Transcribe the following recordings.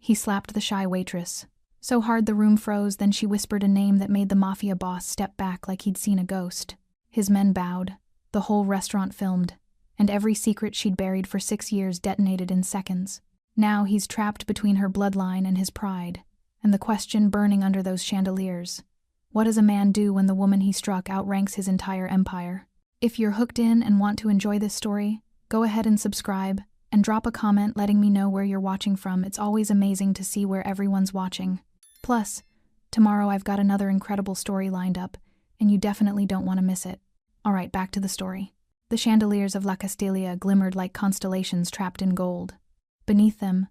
He slapped the shy waitress. So hard the room froze, then she whispered a name that made the Mafia boss step back like he'd seen a ghost. His men bowed, the whole restaurant filmed, and every secret she'd buried for 6 years detonated in seconds. Now he's trapped between her bloodline and his pride, and the question burning under those chandeliers: what does a man do when the woman he struck outranks his entire empire? If you're hooked in and want to enjoy this story, go ahead and subscribe, and drop a comment letting me know where you're watching from. It's always amazing to see where everyone's watching. Plus, tomorrow I've got another incredible story lined up, and you definitely don't want to miss it. Alright, back to the story. The chandeliers of La Castilla glimmered like constellations trapped in gold. Beneath them,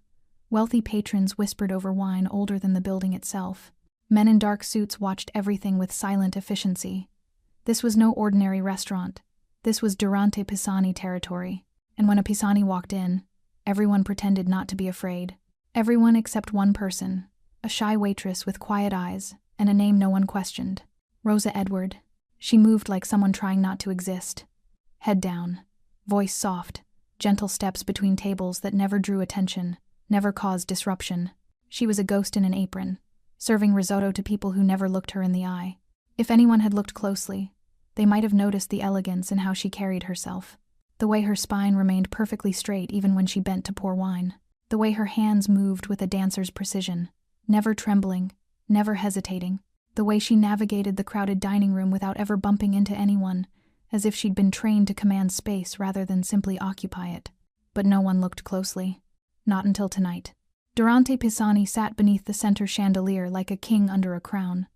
wealthy patrons whispered over wine older than the building itself. Men in dark suits watched everything with silent efficiency. This was no ordinary restaurant. This was Durante Pisani territory, and when a Pisani walked in, everyone pretended not to be afraid. Everyone except one person, a shy waitress with quiet eyes and a name no one questioned. Rosa Edward. She moved like someone trying not to exist. Head down, voice soft, gentle steps between tables that never drew attention, never caused disruption. She was a ghost in an apron, serving risotto to people who never looked her in the eye. If anyone had looked closely, they might have noticed the elegance in how she carried herself. The way her spine remained perfectly straight even when she bent to pour wine. The way her hands moved with a dancer's precision, never trembling, never hesitating. The way she navigated the crowded dining room without ever bumping into anyone, as if she'd been trained to command space rather than simply occupy it. But no one looked closely. Not until tonight. Durante Pisani sat beneath the center chandelier like a king under a crown.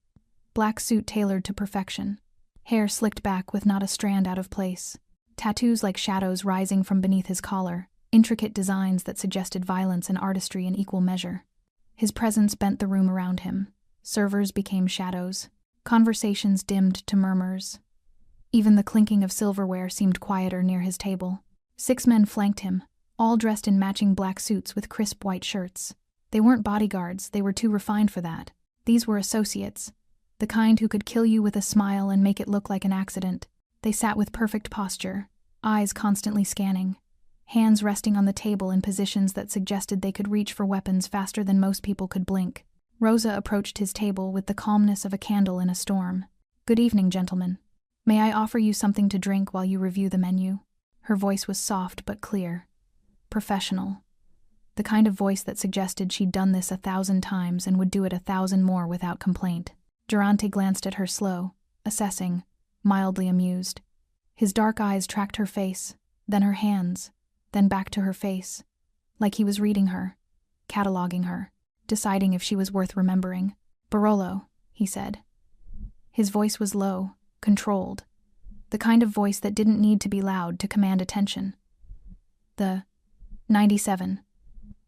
Black suit tailored to perfection. Hair slicked back with not a strand out of place. Tattoos like shadows rising from beneath his collar. Intricate designs that suggested violence and artistry in equal measure. His presence bent the room around him. Servers became shadows. Conversations dimmed to murmurs. Even the clinking of silverware seemed quieter near his table. 6 men flanked him, all dressed in matching black suits with crisp white shirts. They weren't bodyguards, they were too refined for that. These were associates, the kind who could kill you with a smile and make it look like an accident. They sat with perfect posture, eyes constantly scanning, hands resting on the table in positions that suggested they could reach for weapons faster than most people could blink. Rosa approached his table with the calmness of a candle in a storm. "Good evening, gentlemen. May I offer you something to drink while you review the menu?" Her voice was soft but clear. Professional. The kind of voice that suggested she'd done this 1,000 times and would do it 1,000 more without complaint. Durante glanced at her slow, assessing, mildly amused. His dark eyes tracked her face, then her hands, then back to her face, like he was reading her, cataloging her, deciding if she was worth remembering. "Barolo," he said. His voice was low, controlled, the kind of voice that didn't need to be loud to command attention. "The 97.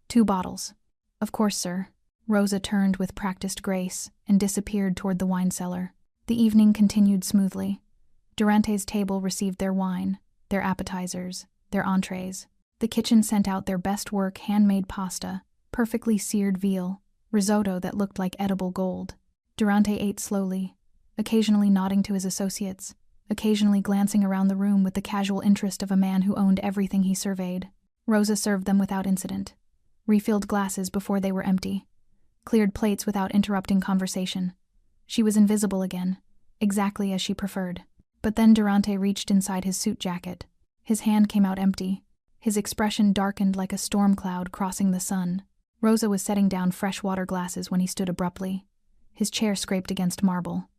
2 bottles. Of course, sir." Rosa turned with practiced grace and disappeared toward the wine cellar. The evening continued smoothly. Durante's table received their wine, their appetizers, their entrees. The kitchen sent out their best work handmade pasta, perfectly seared veal, risotto that looked like edible gold. Durante ate slowly, occasionally nodding to his associates, occasionally glancing around the room with the casual interest of a man who owned everything he surveyed. Rosa served them without incident, refilled glasses before they were empty, cleared plates without interrupting conversation. She was invisible again, exactly as she preferred. But then Durante reached inside his suit jacket. His hand came out empty. His expression darkened like a storm cloud crossing the sun. Rosa was setting down fresh water glasses when he stood abruptly. His chair scraped against marble.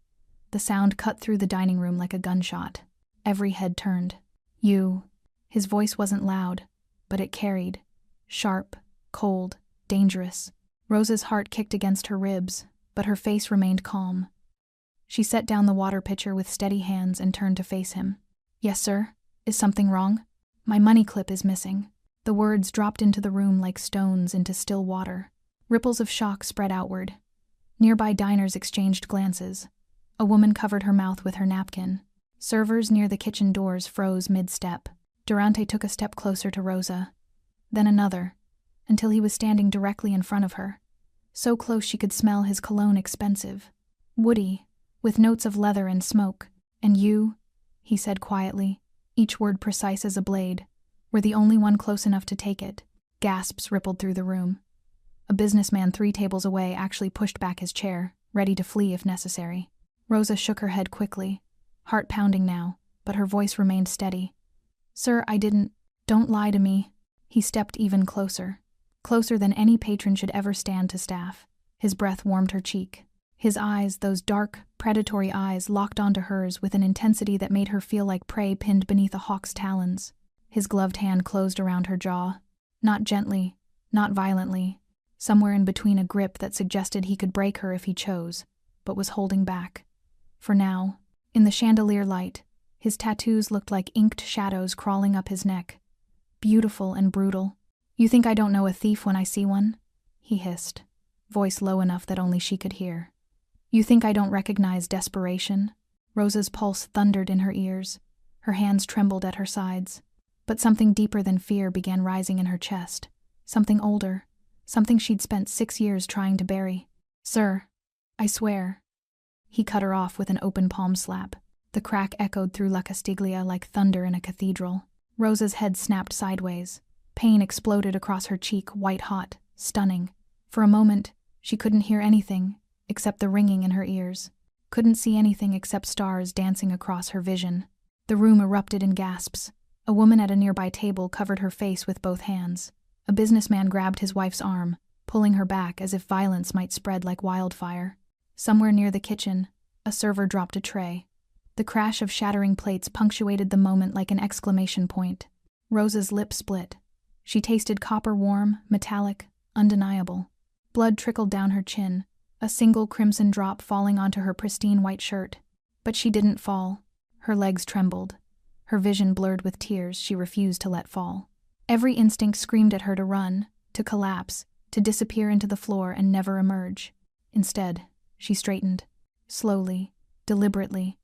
The sound cut through the dining room like a gunshot. Every head turned. "You." His voice wasn't loud, but it carried. Sharp, cold, dangerous. Rosa's heart kicked against her ribs, but her face remained calm. She set down the water pitcher with steady hands and turned to face him. "Yes, sir. Is something wrong?" "My money clip is missing." The words dropped into the room like stones into still water. Ripples of shock spread outward. Nearby diners exchanged glances. A woman covered her mouth with her napkin. Servers near the kitchen doors froze mid-step. Durante took a step closer to Rosa, then another, until he was standing directly in front of her. So close she could smell his cologne expensive, woody, with notes of leather and smoke. "And you," he said quietly, each word precise as a blade, were the only one close enough to take it. Gasps rippled through the room. A businessman 3 tables away actually pushed back his chair, ready to flee if necessary. Rosa shook her head quickly, heart pounding now, but her voice remained steady. "Sir, I didn't. Don't lie to me." He stepped even closer. Closer than any patron should ever stand to staff. His breath warmed her cheek. His eyes, those dark, predatory eyes, locked onto hers with an intensity that made her feel like prey pinned beneath a hawk's talons. His gloved hand closed around her jaw. Not gently, not violently. Somewhere in between a grip that suggested he could break her if he chose, but was holding back. For now, in the chandelier light, his tattoos looked like inked shadows crawling up his neck. Beautiful and brutal. "You think I don't know a thief when I see one?" he hissed, voice low enough that only she could hear. "You think I don't recognize desperation?" Rosa's pulse thundered in her ears. Her hands trembled at her sides. But something deeper than fear began rising in her chest. Something older. Something she'd spent 6 years trying to bury. "Sir, I swear." He cut her off with an open palm slap. The crack echoed through La Castiglia like thunder in a cathedral. Rosa's head snapped sideways. Pain exploded across her cheek, white-hot, stunning. For a moment, she couldn't hear anything except the ringing in her ears. Couldn't see anything except stars dancing across her vision. The room erupted in gasps. A woman at a nearby table covered her face with both hands. A businessman grabbed his wife's arm, pulling her back as if violence might spread like wildfire. Somewhere near the kitchen, a server dropped a tray. The crash of shattering plates punctuated the moment like an exclamation point. Rosa's lips split. She tasted copper warm, metallic, undeniable. Blood trickled down her chin, a single crimson drop falling onto her pristine white shirt. But she didn't fall. Her legs trembled. Her vision blurred with tears she refused to let fall. Every instinct screamed at her to run, to collapse, to disappear into the floor and never emerge. Instead, she straightened, slowly, deliberately,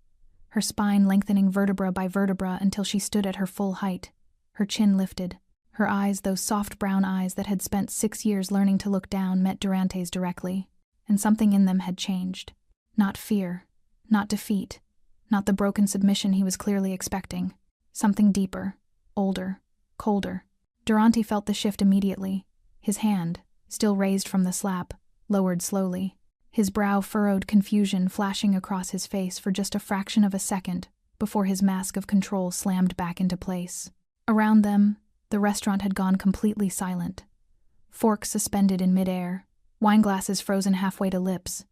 her spine lengthening vertebra by vertebra until she stood at her full height, her chin lifted. Her eyes, those soft brown eyes that had spent 6 years learning to look down, met Durante's directly, and something in them had changed. Not fear, not defeat, not the broken submission he was clearly expecting. Something deeper, older, colder. Durante felt the shift immediately. His hand, still raised from the slap, lowered slowly. His brow furrowed, confusion flashing across his face for just a fraction of a second before his mask of control slammed back into place. Around them, the restaurant had gone completely silent. Forks suspended in midair, wine glasses frozen halfway to lips.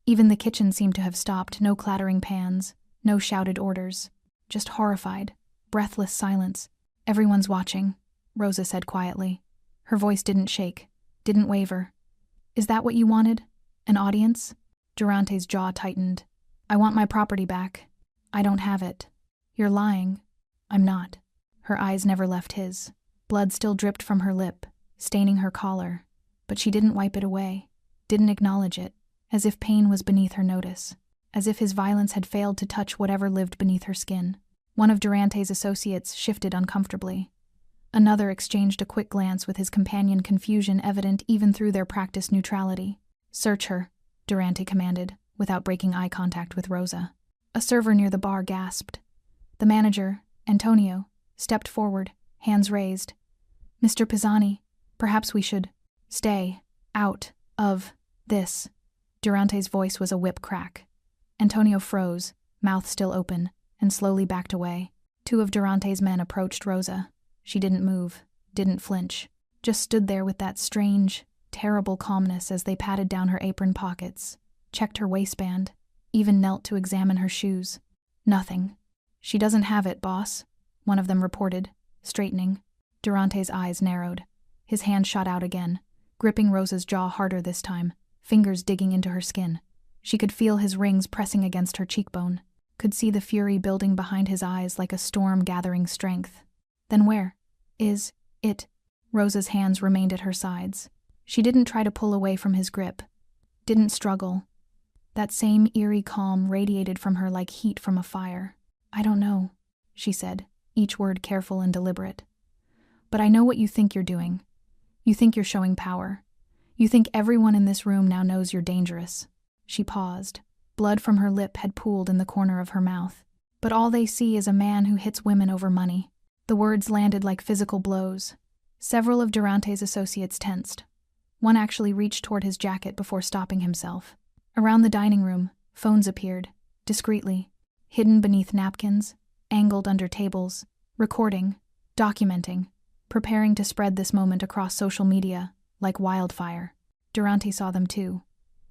Even the kitchen seemed to have stopped, no clattering pans, no shouted orders. Just horrified, breathless silence. "Everyone's watching," Rosa said quietly. Her voice didn't shake, didn't waver. "Is that what you wanted? An audience?" Durante's jaw tightened. "I want my property back. I don't have it." "You're lying." "I'm not." Her eyes never left his. Blood still dripped from her lip, staining her collar, but she didn't wipe it away, didn't acknowledge it, as if pain was beneath her notice, as if his violence had failed to touch whatever lived beneath her skin. One of Durante's associates shifted uncomfortably. Another exchanged a quick glance with his companion, confusion evident even through their practiced neutrality. "Search her," Durante commanded, without breaking eye contact with Rosa. A server near the bar gasped. The manager, Antonio, stepped forward, hands raised. "Mr. Pisani, perhaps we should stay out of this." Durante's voice was a whip crack. Antonio froze, mouth still open, and slowly backed away. 2 of Durante's men approached Rosa. She didn't move, didn't flinch, just stood there with that strange, terrible calmness as they patted down her apron pockets, checked her waistband, even knelt to examine her shoes. "Nothing." "She doesn't have it, boss," one of them reported, straightening. Durante's eyes narrowed. His hand shot out again, gripping Rosa's jaw harder this time, fingers digging into her skin. She could feel his rings pressing against her cheekbone, could see the fury building behind his eyes like a storm gathering strength. "Then where is it?" Rosa's hands remained at her sides. She didn't try to pull away from his grip, didn't struggle. That same eerie calm radiated from her like heat from a fire. "I don't know," she said, each word careful and deliberate. "But I know what you think you're doing. You think you're showing power. You think everyone in this room now knows you're dangerous." She paused. Blood from her lip had pooled in the corner of her mouth. "But all they see is a man who hits women over money." The words landed like physical blows. Several of Durante's associates tensed. One actually reached toward his jacket before stopping himself. Around the dining room, phones appeared, discreetly, hidden beneath napkins, angled under tables, recording, documenting, preparing to spread this moment across social media, like wildfire. Durante saw them too.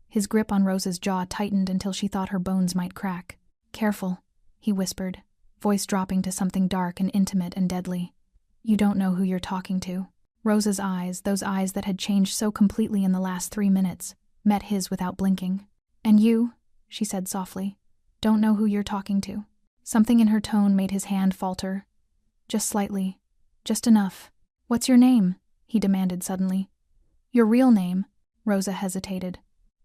His grip on Rosa's jaw tightened until she thought her bones might crack. "Careful," he whispered, voice dropping to something dark and intimate and deadly. "You don't know who you're talking to." Rosa's eyes, those eyes that had changed so completely in the last 3 minutes, met his without blinking. "And you," she said softly, "don't know who you're talking to." Something in her tone made his hand falter. Just slightly. Just enough. "What's your name?" he demanded suddenly. "Your real name?" Rosa hesitated.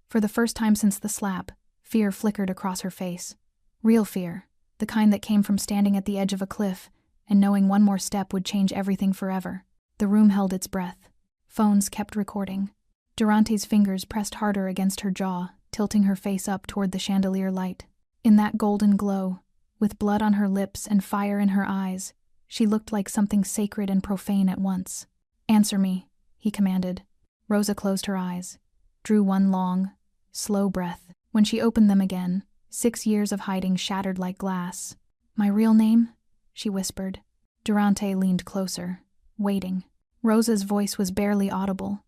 For the first time since the slap, fear flickered across her face. Real fear, the kind that came from standing at the edge of a cliff and knowing one more step would change everything forever. The room held its breath. Phones kept recording. Durante's fingers pressed harder against her jaw, tilting her face up toward the chandelier light. In that golden glow, with blood on her lips and fire in her eyes, she looked like something sacred and profane at once. "Answer me," he commanded. Rosa closed her eyes, drew one long, slow breath. When she opened them again, 6 years of hiding shattered like glass. "My real name?" she whispered. Durante leaned closer, waiting. Rosa's voice was barely audible,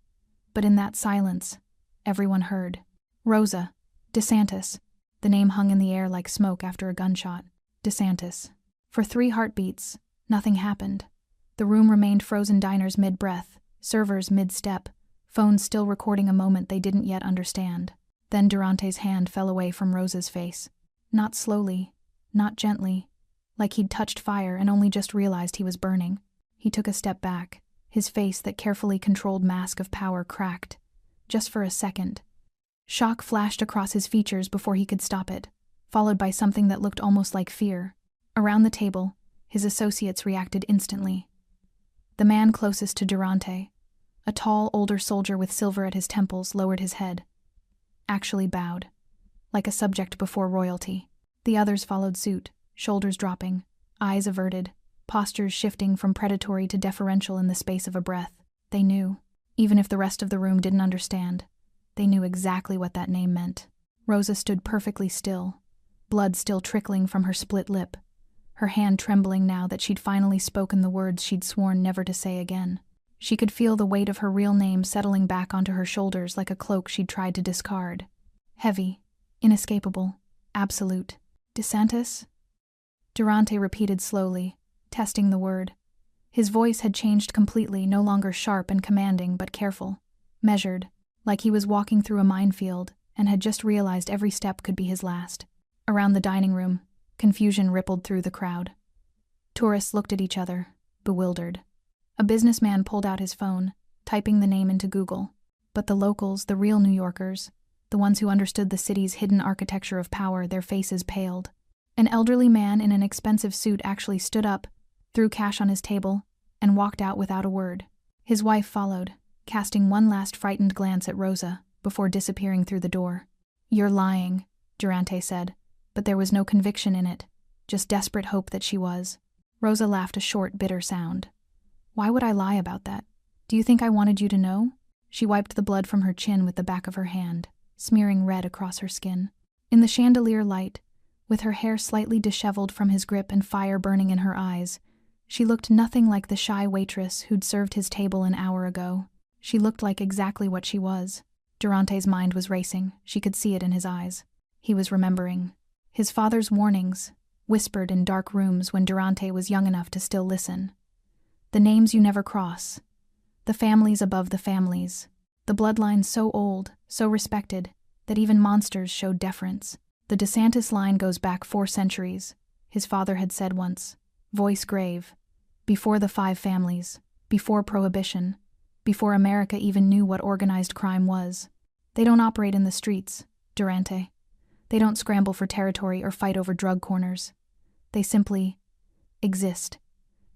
but in that silence, everyone heard. "Rosa. DeSantis." The name hung in the air like smoke after a gunshot. DeSantis. For 3 heartbeats, nothing happened. The room remained frozen, diners mid-breath, servers mid-step, phones still recording a moment they didn't yet understand. Then Durante's hand fell away from Rosa's face. Not slowly, not gently, like he'd touched fire and only just realized he was burning. He took a step back, his face, that carefully controlled mask of power, cracked. Just for a second. Shock flashed across his features before he could stop it, followed by something that looked almost like fear. Around the table, his associates reacted instantly. The man closest to Durante, a tall, older soldier with silver at his temples, lowered his head. Actually bowed, like a subject before royalty. The others followed suit, shoulders dropping, eyes averted, postures shifting from predatory to deferential in the space of a breath. They knew, even if the rest of the room didn't understand, they knew exactly what that name meant. Rosa stood perfectly still, blood still trickling from her split lip, her hand trembling now that she'd finally spoken the words she'd sworn never to say again. She could feel the weight of her real name settling back onto her shoulders like a cloak she'd tried to discard. Heavy, inescapable, absolute. "DeSantis?" Durante repeated slowly, testing the word. His voice had changed completely, no longer sharp and commanding, but careful, measured, like he was walking through a minefield and had just realized every step could be his last. Around the dining room, confusion rippled through the crowd. Tourists looked at each other, bewildered. A businessman pulled out his phone, typing the name into Google. But the locals, the real New Yorkers, the ones who understood the city's hidden architecture of power, their faces paled. An elderly man in an expensive suit actually stood up, threw cash on his table, and walked out without a word. His wife followed, casting one last frightened glance at Rosa before disappearing through the door. "You're lying," Durante said, but there was no conviction in it, just desperate hope that she was. Rosa laughed a short, bitter sound. "Why would I lie about that? Do you think I wanted you to know?" She wiped the blood from her chin with the back of her hand, smearing red across her skin. In the chandelier light, with her hair slightly disheveled from his grip and fire burning in her eyes, she looked nothing like the shy waitress who'd served his table an hour ago. She looked like exactly what she was. Durante's mind was racing. She could see it in his eyes. He was remembering. His father's warnings, whispered in dark rooms when Durante was young enough to still listen. The names you never cross. The families above the families. The bloodlines so old, so respected, that even monsters showed deference. "The DeSantis line goes back 4 centuries, his father had said once, voice grave. Before the 5 families, before Prohibition, before America even knew what organized crime was. They don't operate in the streets, Durante. They don't scramble for territory or fight over drug corners. They simply exist.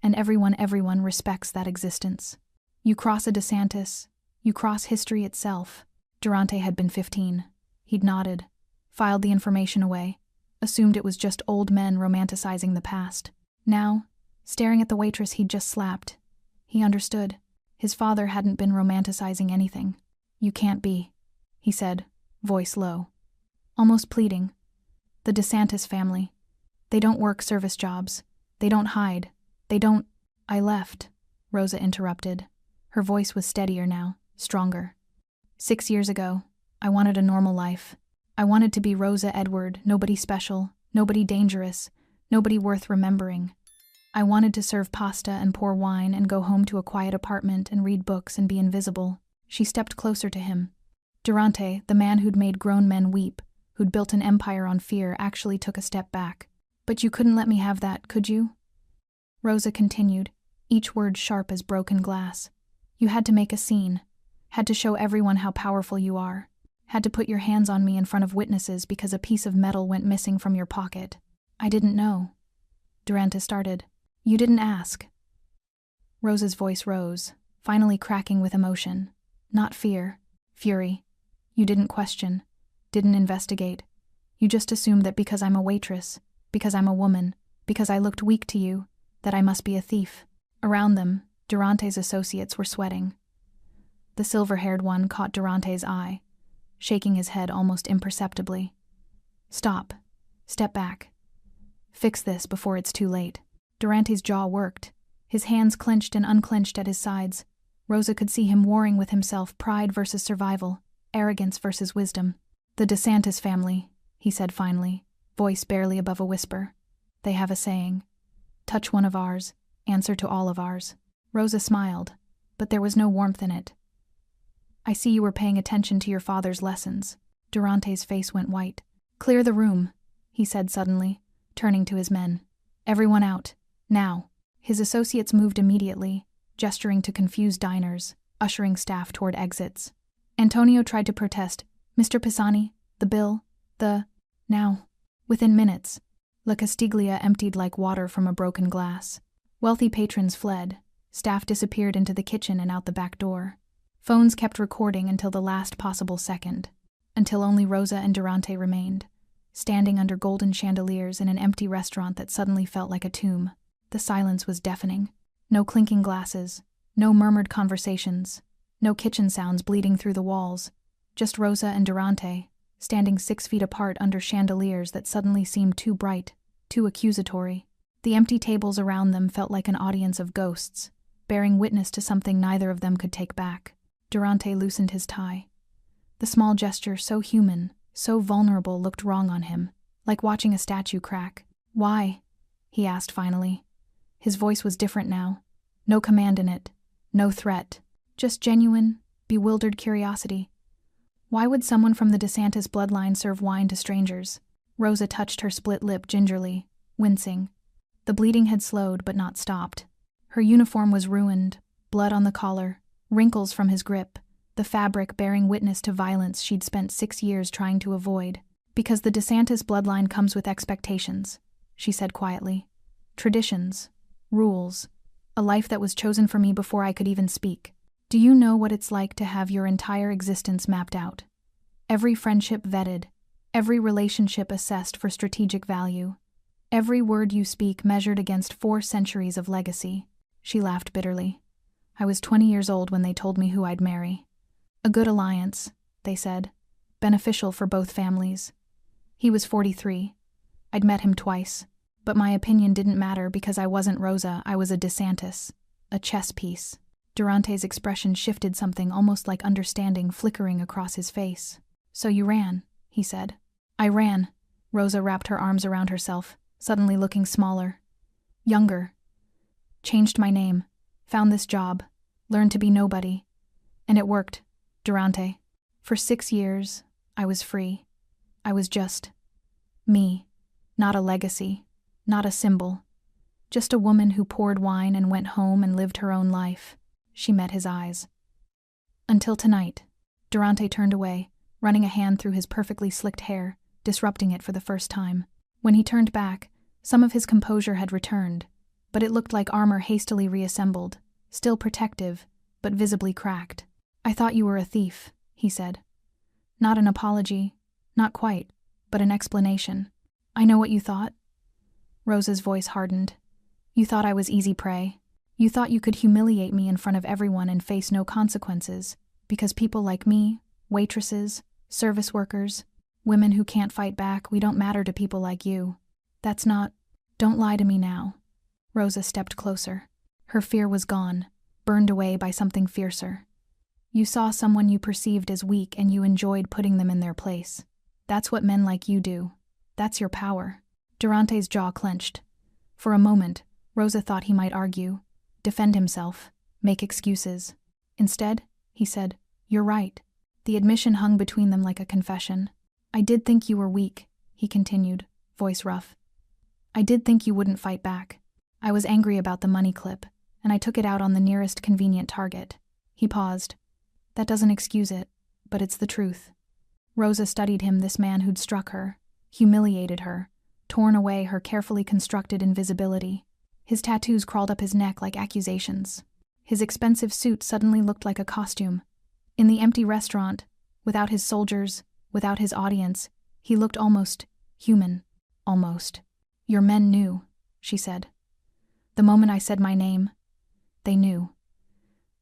And everyone respects that existence. You cross a DeSantis, you cross history itself." Durante had been 15. He'd nodded, filed the information away, assumed it was just old men romanticizing the past. Now, staring at the waitress he'd just slapped, he understood. His father hadn't been romanticizing anything. You can't be, he said, voice low, almost pleading. The DeSantis family. They don't work service jobs. They don't hide. They don't— I left, Rosa interrupted. Her voice was steadier now, stronger. 6 years ago, I wanted a normal life. I wanted to be Rosa Edward, nobody special, nobody dangerous, nobody worth remembering. I wanted to serve pasta and pour wine and go home to a quiet apartment and read books and be invisible. She stepped closer to him. Durante, the man who'd made grown men weep, who'd built an empire on fear, actually took a step back. But you couldn't let me have that, could you? Rosa continued, each word sharp as broken glass. You had to make a scene, had to show everyone how powerful you are, had to put your hands on me in front of witnesses because a piece of metal went missing from your pocket. I didn't know. Durante started. You didn't ask. Rosa's voice rose, finally cracking with emotion. Not fear, fury. You didn't question, didn't investigate. You just assumed that because I'm a waitress, because I'm a woman, because I looked weak to you, that I must be a thief. Around them, Durante's associates were sweating. The silver-haired one caught Durante's eye, shaking his head almost imperceptibly. Stop. Step back. Fix this before it's too late. Durante's jaw worked. His hands clenched and unclenched at his sides. Rosa could see him warring with himself, pride versus survival, arrogance versus wisdom. The DeSantis family, he said finally, voice barely above a whisper. They have a saying. Touch one of ours, answer to all of ours. Rosa smiled, but there was no warmth in it. I see you were paying attention to your father's lessons. Durante's face went white. Clear the room, he said suddenly, turning to his men. Everyone out. Now. His associates moved immediately, gesturing to confused diners, ushering staff toward exits. Antonio tried to protest. Mr. Pisani, the bill, now. Within minutes, La Castiglia emptied like water from a broken glass. Wealthy patrons fled. Staff disappeared into the kitchen and out the back door. Phones kept recording until the last possible second, until only Rosa and Durante remained, standing under golden chandeliers in an empty restaurant that suddenly felt like a tomb. The silence was deafening. No clinking glasses, no murmured conversations, no kitchen sounds bleeding through the walls, just Rosa and Durante, standing 6 feet apart under chandeliers that suddenly seemed too bright, too accusatory. The empty tables around them felt like an audience of ghosts, bearing witness to something neither of them could take back. Durante loosened his tie. The small gesture, so human, so vulnerable, looked wrong on him, like watching a statue crack. Why? He asked finally. His voice was different now. No command in it. No threat. Just genuine, bewildered curiosity. Why would someone from the DeSantis bloodline serve wine to strangers? Rosa touched her split lip gingerly, wincing. The bleeding had slowed but not stopped. Her uniform was ruined, blood on the collar, wrinkles from his grip, the fabric bearing witness to violence she'd spent 6 years trying to avoid. Because the DeSantis bloodline comes with expectations, she said quietly. Traditions. Rules. A life that was chosen for me before I could even speak. Do you know what it's like to have your entire existence mapped out? Every friendship vetted, every relationship assessed for strategic value, every word you speak measured against 4 centuries of legacy. She laughed bitterly. I was 20 years old when they told me who I'd marry. A good alliance, they said, beneficial for both families. He was 43. I'd met him twice. But my opinion didn't matter because I wasn't Rosa, I was a DeSantis, a chess piece. Durante's expression shifted, something almost like understanding flickering across his face. So you ran, he said. I ran. Rosa wrapped her arms around herself, suddenly looking smaller. Younger. Changed my name. Found this job. Learned to be nobody. And it worked, Durante. For 6 years, I was free. I was just me, not a legacy. Not a symbol. Just a woman who poured wine and went home and lived her own life. She met his eyes. Until tonight. Durante turned away, running a hand through his perfectly slicked hair, disrupting it for the first time. When he turned back, some of his composure had returned, but it looked like armor hastily reassembled, still protective, but visibly cracked. I thought you were a thief, he said. Not an apology, not quite, but an explanation. I know what you thought. Rosa's voice hardened. You thought I was easy prey. You thought you could humiliate me in front of everyone and face no consequences. Because people like me, waitresses, service workers, women who can't fight back, we don't matter to people like you. That's not... Don't lie to me now. Rosa stepped closer. Her fear was gone, burned away by something fiercer. You saw someone you perceived as weak and you enjoyed putting them in their place. That's what men like you do. That's your power. Durante's jaw clenched. For a moment, Rosa thought he might argue, defend himself, make excuses. Instead, he said, "You're right." The admission hung between them like a confession. "I did think you were weak," he continued, voice rough. "I did think you wouldn't fight back. I was angry about the money clip, and I took it out on the nearest convenient target." He paused. "That doesn't excuse it, but it's the truth." Rosa studied him, this man who'd struck her, humiliated her, torn away her carefully constructed invisibility. His tattoos crawled up his neck like accusations. His expensive suit suddenly looked like a costume. In the empty restaurant, without his soldiers, without his audience, he looked almost human. Almost. "Your men knew," she said. "The moment I said my name, they knew.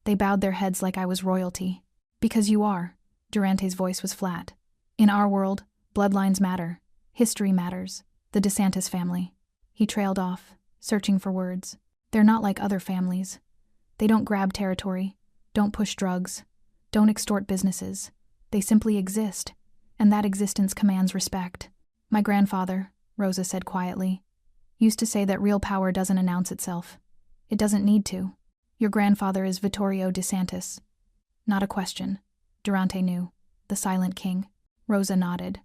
They bowed their heads like I was royalty." "Because you are." Durante's voice was flat. "In our world, bloodlines matter. History matters. The DeSantis family." He trailed off, searching for words. "They're not like other families. They don't grab territory, don't push drugs, don't extort businesses. They simply exist, and that existence commands respect. My grandfather," Rosa said quietly, "used to say that real power doesn't announce itself. It doesn't need to. Your grandfather is Vittorio DeSantis." Not a question. Durante knew. The silent king. Rosa nodded.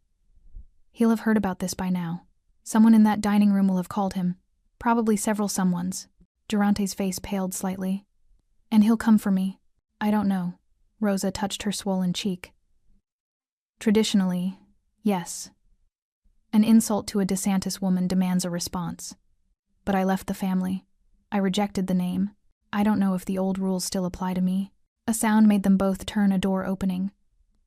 "He'll have heard about this by now. Someone in that dining room will have called him. Probably several someones." Durante's face paled slightly. "And he'll come for me." "I don't know." Rosa touched her swollen cheek. "Traditionally, yes. An insult to a DeSantis woman demands a response. But I left the family. I rejected the name. I don't know if the old rules still apply to me." A sound made them both turn, a door opening.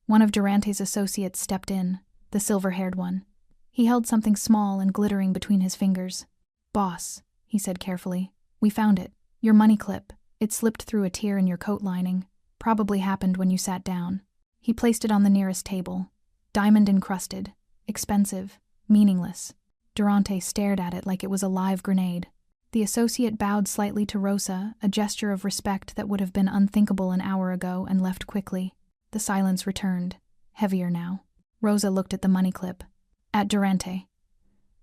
One of Durante's associates stepped in, the silver-haired one. He held something small and glittering between his fingers. "Boss," he said carefully, "we found it. Your money clip. It slipped through a tear in your coat lining. Probably happened when you sat down." He placed it on the nearest table. Diamond-encrusted, expensive, meaningless. Durante stared at it like it was a live grenade. The associate bowed slightly to Rosa, a gesture of respect that would have been unthinkable an hour ago, and left quickly. The silence returned, heavier now. Rosa looked at the money clip. At Durante.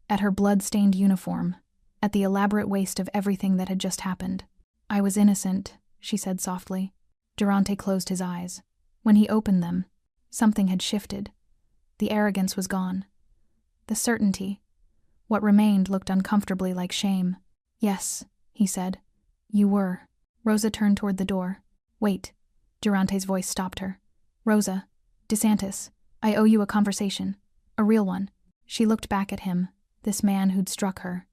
At her blood-stained uniform. At the elaborate waste of everything that had just happened. "I was innocent," she said softly. Durante closed his eyes. When he opened them, something had shifted. The arrogance was gone. The certainty. What remained looked uncomfortably like shame. "Yes," he said. "You were." Rosa turned toward the door. "Wait." Durante's voice stopped her. "Rosa, DeSantis, I owe you a conversation. A real one." She looked back at him, this man who'd struck her.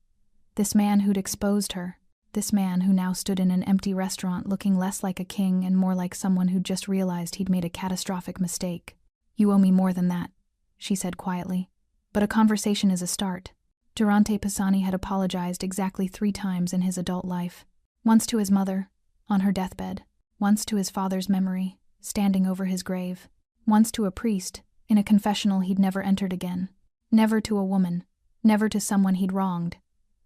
This man who'd exposed her. This man who now stood in an empty restaurant looking less like a king and more like someone who'd just realized he'd made a catastrophic mistake. "You owe me more than that," she said quietly. "But a conversation is a start." Durante Pisani had apologized exactly 3 times in his adult life. Once to his mother, on her deathbed. Once to his father's memory, standing over his grave. Once to a priest, in a confessional he'd never entered again. Never to a woman. Never to someone he'd wronged.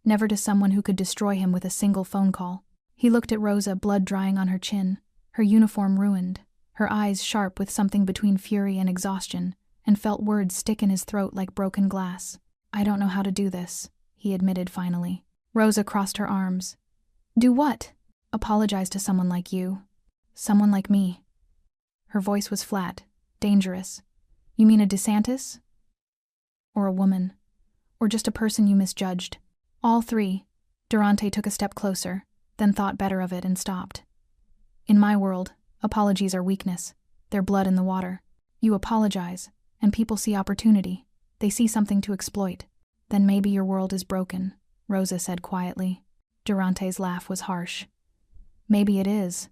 Never to someone who could destroy him with a single phone call. He looked at Rosa, blood drying on her chin, her uniform ruined, her eyes sharp with something between fury and exhaustion, and felt words stick in his throat like broken glass. "I don't know how to do this," he admitted finally. Rosa crossed her arms. "Do what?" "Apologize to someone like you. Someone like me." Her voice was flat, dangerous. "You mean a DeSantis? Or a woman? Or just a person you misjudged?" "All 3. Durante took a step closer, then thought better of it and stopped. "In my world, apologies are weakness. They're blood in the water. You apologize, and people see opportunity. They see something to exploit. Then maybe your world is broken," Rosa said quietly. Durante's laugh was harsh. "Maybe it is.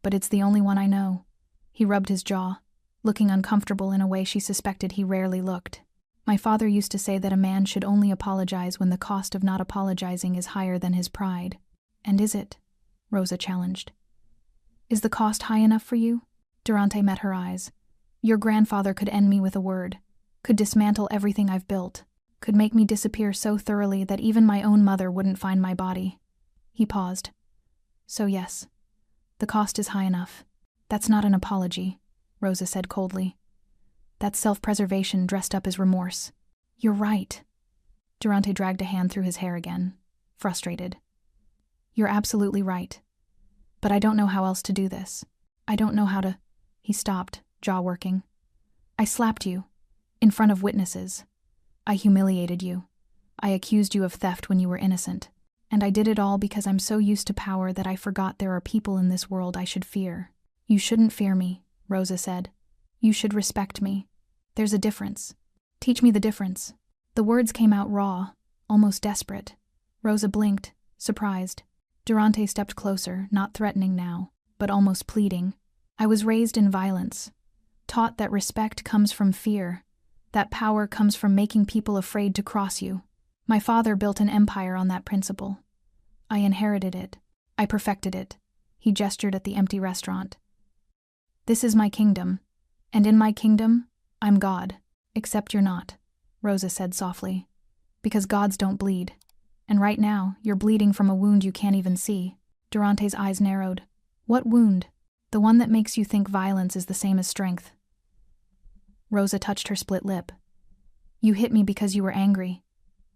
But it's the only one I know." He rubbed his jaw, looking uncomfortable in a way she suspected he rarely looked. "My father used to say that a man should only apologize when the cost of not apologizing is higher than his pride." "And is it?" Rosa challenged. "Is the cost high enough for you?" Durante met her eyes. Your grandfather could end me with a word, could dismantle everything I've built, could make me disappear so thoroughly that even my own mother wouldn't find my body. He paused. So yes, the cost is high enough. That's not an apology, Rosa said coldly. That's self-preservation dressed up as remorse. You're right. Durante dragged a hand through his hair again, frustrated. You're absolutely right. But I don't know how else to do this. I don't know how to... He stopped, jaw working. I slapped you, in front of witnesses. I humiliated you. I accused you of theft when you were innocent. And I did it all because I'm so used to power that I forgot there are people in this world I should fear. You shouldn't fear me, Rosa said. You should respect me. There's a difference. Teach me the difference. The words came out raw, almost desperate. Rosa blinked, surprised. Durante stepped closer, not threatening now, but almost pleading. I was raised in violence, taught that respect comes from fear, that power comes from making people afraid to cross you. My father built an empire on that principle. I inherited it. I perfected it. He gestured at the empty restaurant. This is my kingdom, and in my kingdom, I'm God. Except you're not, Rosa said softly. Because gods don't bleed. And right now, you're bleeding from a wound you can't even see. Durante's eyes narrowed. What wound? The one that makes you think violence is the same as strength. Rosa touched her split lip. You hit me because you were angry.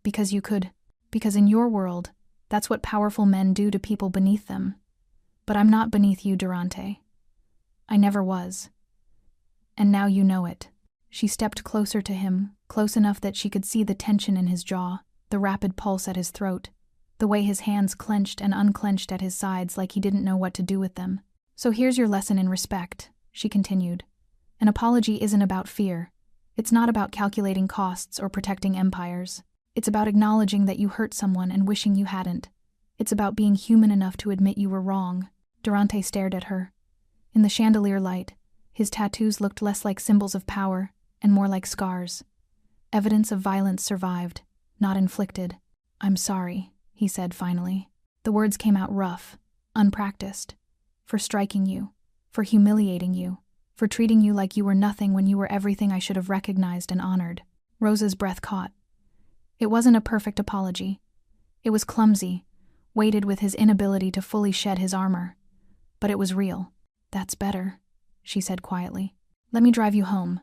Because you could. Because in your world, that's what powerful men do to people beneath them. But I'm not beneath you, Durante. I never was. And now you know it. She stepped closer to him, close enough that she could see the tension in his jaw, the rapid pulse at his throat, the way his hands clenched and unclenched at his sides like he didn't know what to do with them. So here's your lesson in respect, she continued. An apology isn't about fear. It's not about calculating costs or protecting empires. It's about acknowledging that you hurt someone and wishing you hadn't. It's about being human enough to admit you were wrong. Durante stared at her. In the chandelier light, his tattoos looked less like symbols of power and more like scars. Evidence of violence survived, not inflicted. I'm sorry, he said finally. The words came out rough, unpracticed. For striking you, for humiliating you, for treating you like you were nothing when you were everything I should have recognized and honored. Rosa's breath caught. It wasn't a perfect apology. It was clumsy, weighted with his inability to fully shed his armor. But it was real. That's better, she said quietly. Let me drive you home,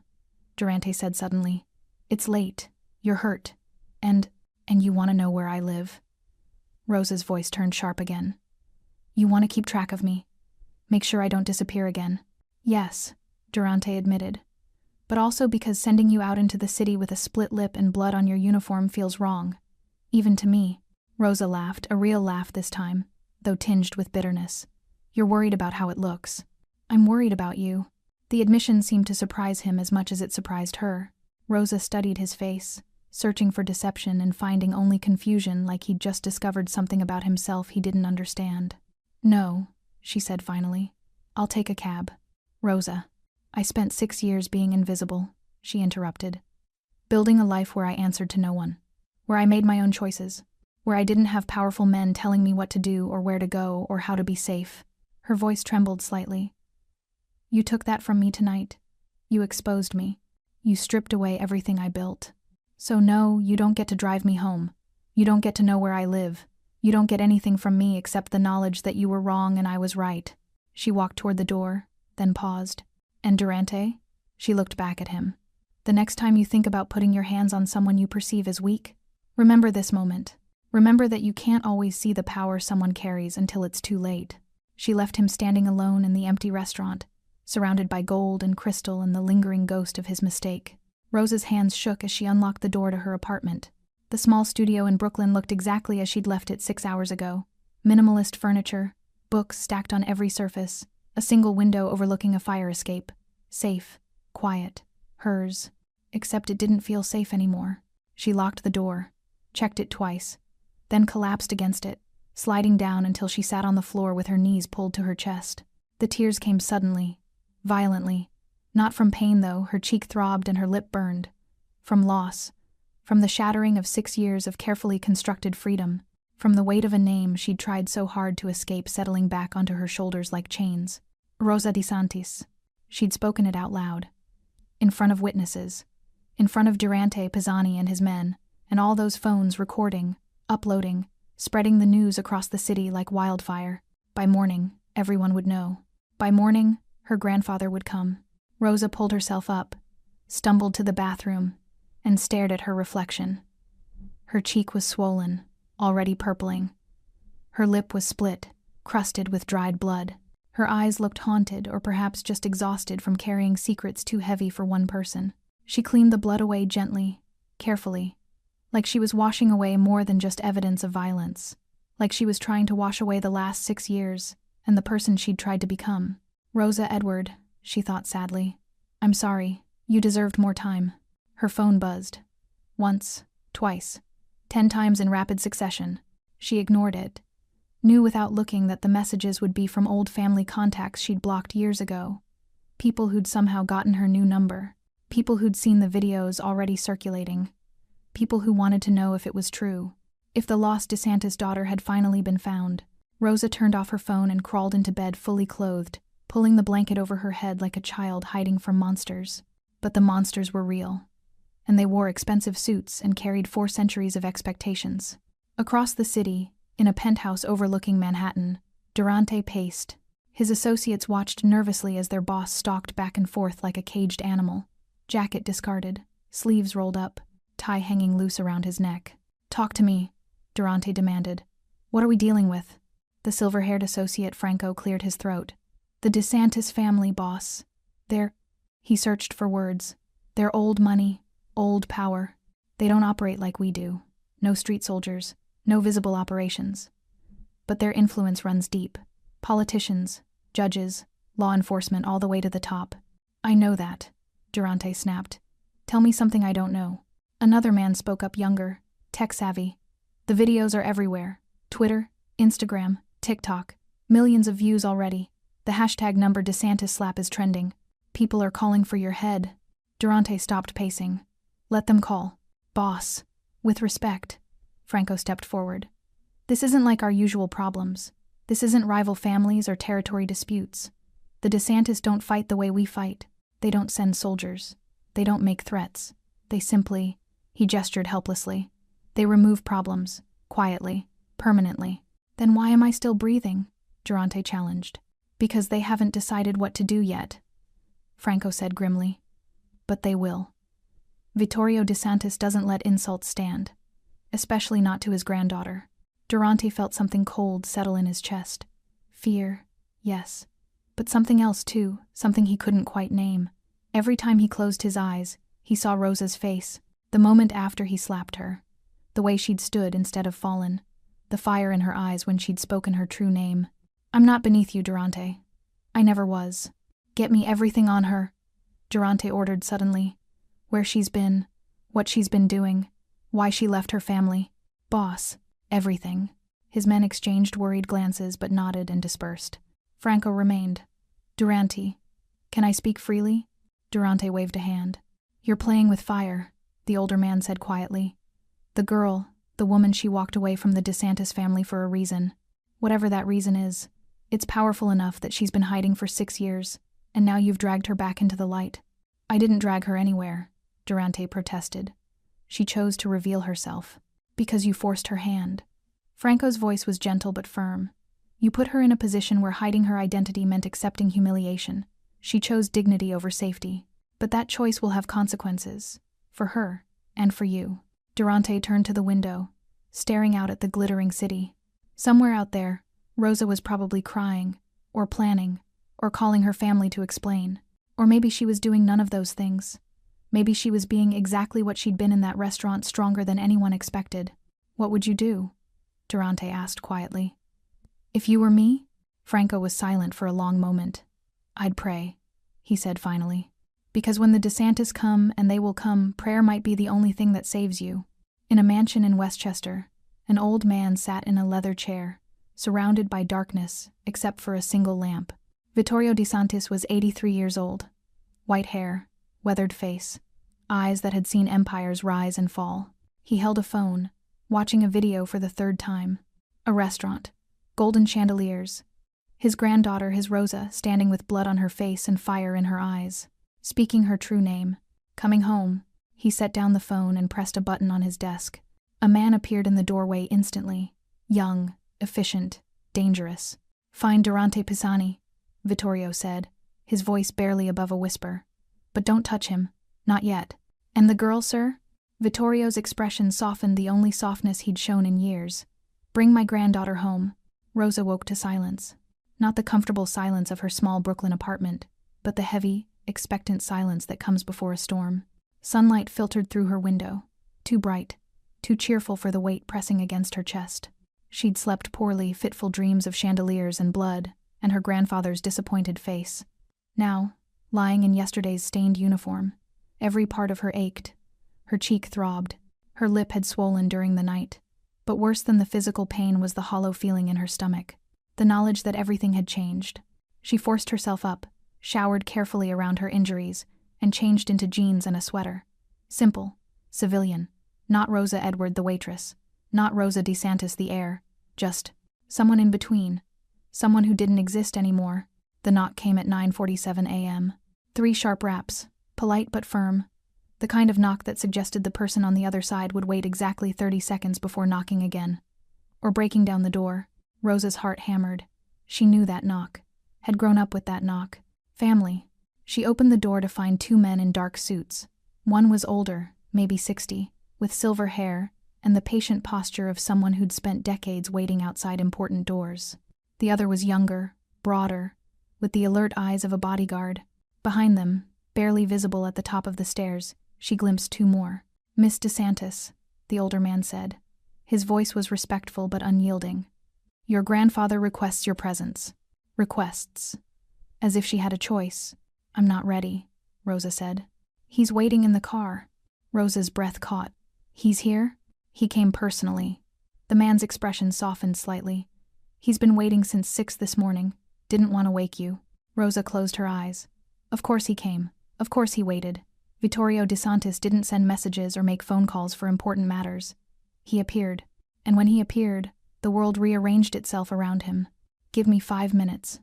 Durante said suddenly. It's late. You're hurt. And you want to know where I live? Rosa's voice turned sharp again. You want to keep track of me? Make sure I don't disappear again. Yes, Durante admitted. But also because sending you out into the city with a split lip and blood on your uniform feels wrong. Even to me. Rosa laughed, a real laugh this time, though tinged with bitterness. You're worried about how it looks. I'm worried about you. The admission seemed to surprise him as much as it surprised her. Rosa studied his face, searching for deception and finding only confusion like he'd just discovered something about himself he didn't understand. No, she said finally. I'll take a cab. Rosa, I spent 6 years being invisible, she interrupted. Building a life where I answered to no one. Where I made my own choices. Where I didn't have powerful men telling me what to do or where to go or how to be safe. Her voice trembled slightly. You took that from me tonight. You exposed me. You stripped away everything I built. So no, you don't get to drive me home. You don't get to know where I live. You don't get anything from me except the knowledge that you were wrong and I was right. She walked toward the door, then paused. And Durante? She looked back at him. The next time you think about putting your hands on someone you perceive as weak, remember this moment. Remember that you can't always see the power someone carries until it's too late. She left him standing alone in the empty restaurant, surrounded by gold and crystal and the lingering ghost of his mistake. Rosa's hands shook as she unlocked the door to her apartment. The small studio in Brooklyn looked exactly as she'd left it 6 hours ago. Minimalist furniture, books stacked on every surface, a single window overlooking a fire escape. Safe, quiet, hers. Except it didn't feel safe anymore. She locked the door, checked it twice, then collapsed against it, sliding down until she sat on the floor with her knees pulled to her chest. The tears came suddenly, violently. Not from pain, though. Her cheek throbbed and her lip burned. From loss. From the shattering of 6 years of carefully constructed freedom. From the weight of a name she'd tried so hard to escape settling back onto her shoulders like chains. Rosa de Santis. She'd spoken it out loud. In front of witnesses. In front of Durante Pisani and his men, and all those phones recording, uploading, spreading the news across the city like wildfire. By morning, everyone would know. By morning, her grandfather would come. Rosa pulled herself up, stumbled to the bathroom, and stared at her reflection. Her cheek was swollen, already purpling. Her lip was split, crusted with dried blood. Her eyes looked haunted, or perhaps just exhausted from carrying secrets too heavy for one person. She cleaned the blood away gently, carefully, like she was washing away more than just evidence of violence, like she was trying to wash away the last 6 years and the person she'd tried to become. Rosa Edward, she thought sadly. I'm sorry, you deserved more time. Her phone buzzed. Once, twice, 10 times in rapid succession. She ignored it, knew without looking that the messages would be from old family contacts she'd blocked years ago. People who'd somehow gotten her new number. People who'd seen the videos already circulating. People who wanted to know if it was true. If the lost DeSantis daughter had finally been found. Rosa turned off her phone and crawled into bed fully clothed, pulling the blanket over her head like a child hiding from monsters. But the monsters were real. And they wore expensive suits and carried 4 centuries of expectations. Across the city, in a penthouse overlooking Manhattan, Durante paced. His associates watched nervously as their boss stalked back and forth like a caged animal. Jacket discarded, sleeves rolled up, tie hanging loose around his neck. Talk to me, Durante demanded. What are we dealing with? The silver-haired associate Franco cleared his throat. The DeSantis family, boss. He searched for words. They're old money, old power. They don't operate like we do. No street soldiers, no visible operations. But their influence runs deep. Politicians, judges, law enforcement, all the way to the top. I know that, Durante snapped. Tell me something I don't know. Another man spoke up, younger, tech-savvy. The videos are everywhere. Twitter, Instagram, TikTok. Millions of views already. The hashtag number DeSantis slap is trending. People are calling for your head. Durante stopped pacing. Let them call. Boss. With respect. Franco stepped forward. This isn't like our usual problems. This isn't rival families or territory disputes. The DeSantis don't fight the way we fight. They don't send soldiers. They don't make threats. They simply, he gestured helplessly. They remove problems, quietly, permanently. Then why am I still breathing? Durante challenged. Because they haven't decided what to do yet, Franco said grimly. But they will. Vittorio DeSantis doesn't let insults stand, especially not to his granddaughter. Durante felt something cold settle in his chest. Fear, yes. But something else too, something he couldn't quite name. Every time he closed his eyes, he saw Rosa's face, the moment after he slapped her. The way she'd stood instead of fallen. The fire in her eyes when she'd spoken her true name. I'm not beneath you, Durante. I never was. Get me everything on her, Durante ordered suddenly. Where she's been, what she's been doing, why she left her family. Boss, everything. His men exchanged worried glances but nodded and dispersed. Franco remained. Durante, can I speak freely? Durante waved a hand. You're playing with fire, the older man said quietly. The girl, the woman, she walked away from the DeSantis family for a reason. Whatever that reason is, it's powerful enough that she's been hiding for 6 years, and now you've dragged her back into the light. I didn't drag her anywhere, Durante protested. She chose to reveal herself. Because you forced her hand. Franco's voice was gentle but firm. You put her in a position where hiding her identity meant accepting humiliation. She chose dignity over safety. But that choice will have consequences. For her, and for you. Durante turned to the window, staring out at the glittering city. Somewhere out there, Rosa was probably crying, or planning, or calling her family to explain. Or maybe she was doing none of those things. Maybe she was being exactly what she'd been in that restaurant, stronger than anyone expected. What would you do? Durante asked quietly. If you were me? Franco was silent for a long moment. I'd pray, he said finally. Because when the DeSantis come, and they will come, prayer might be the only thing that saves you. In a mansion in Westchester, an old man sat in a leather chair, surrounded by darkness, except for a single lamp. Vittorio DeSantis was 83 years old. White hair, weathered face, eyes that had seen empires rise and fall. He held a phone, watching a video for the 3rd time. A restaurant, golden chandeliers. His granddaughter, his Rosa, standing with blood on her face and fire in her eyes. Speaking her true name. Coming home. He set down the phone and pressed a button on his desk. A man appeared in the doorway instantly. Young, efficient, dangerous. "Find Durante Pisani," Vittorio said, his voice barely above a whisper. "But don't touch him. Not yet." "And the girl, sir?" Vittorio's expression softened, the only softness he'd shown in years. "Bring my granddaughter home." Rosa woke to silence. Not the comfortable silence of her small Brooklyn apartment, but the heavy, expectant silence that comes before a storm. Sunlight filtered through her window. Too bright, too cheerful for the weight pressing against her chest. She'd slept poorly, fitful dreams of chandeliers and blood, and her grandfather's disappointed face. Now, lying in yesterday's stained uniform, every part of her ached. Her cheek throbbed. Her lip had swollen during the night. But worse than the physical pain was the hollow feeling in her stomach. The knowledge that everything had changed. She forced herself up, showered carefully around her injuries, and changed into jeans and a sweater. Simple, civilian. Not Rosa Edward the waitress. Not Rosa DeSantis the heir. Just someone in between. Someone who didn't exist anymore. The knock came at 9:47 a.m. 3 sharp raps, polite but firm. The kind of knock that suggested the person on the other side would wait exactly 30 seconds before knocking again. Or breaking down the door. Rosa's heart hammered. She knew that knock. Had grown up with that knock. Family. She opened the door to find 2 men in dark suits. One was older, maybe 60, with silver hair, and the patient posture of someone who'd spent decades waiting outside important doors. The other was younger, broader, with the alert eyes of a bodyguard. Behind them, barely visible at the top of the stairs, she glimpsed 2 more. "Miss DeSantis," the older man said. His voice was respectful but unyielding. "Your grandfather requests your presence." Requests. As if she had a choice. "I'm not ready," Rosa said. "He's waiting in the car." Rosa's breath caught. "He's here?" He came personally. The man's expression softened slightly. "He's been waiting since 6 this morning. Didn't want to wake you." Rosa closed her eyes. Of course he came. Of course he waited. Vittorio DeSantis didn't send messages or make phone calls for important matters. He appeared. And when he appeared, the world rearranged itself around him. "Give me 5 minutes."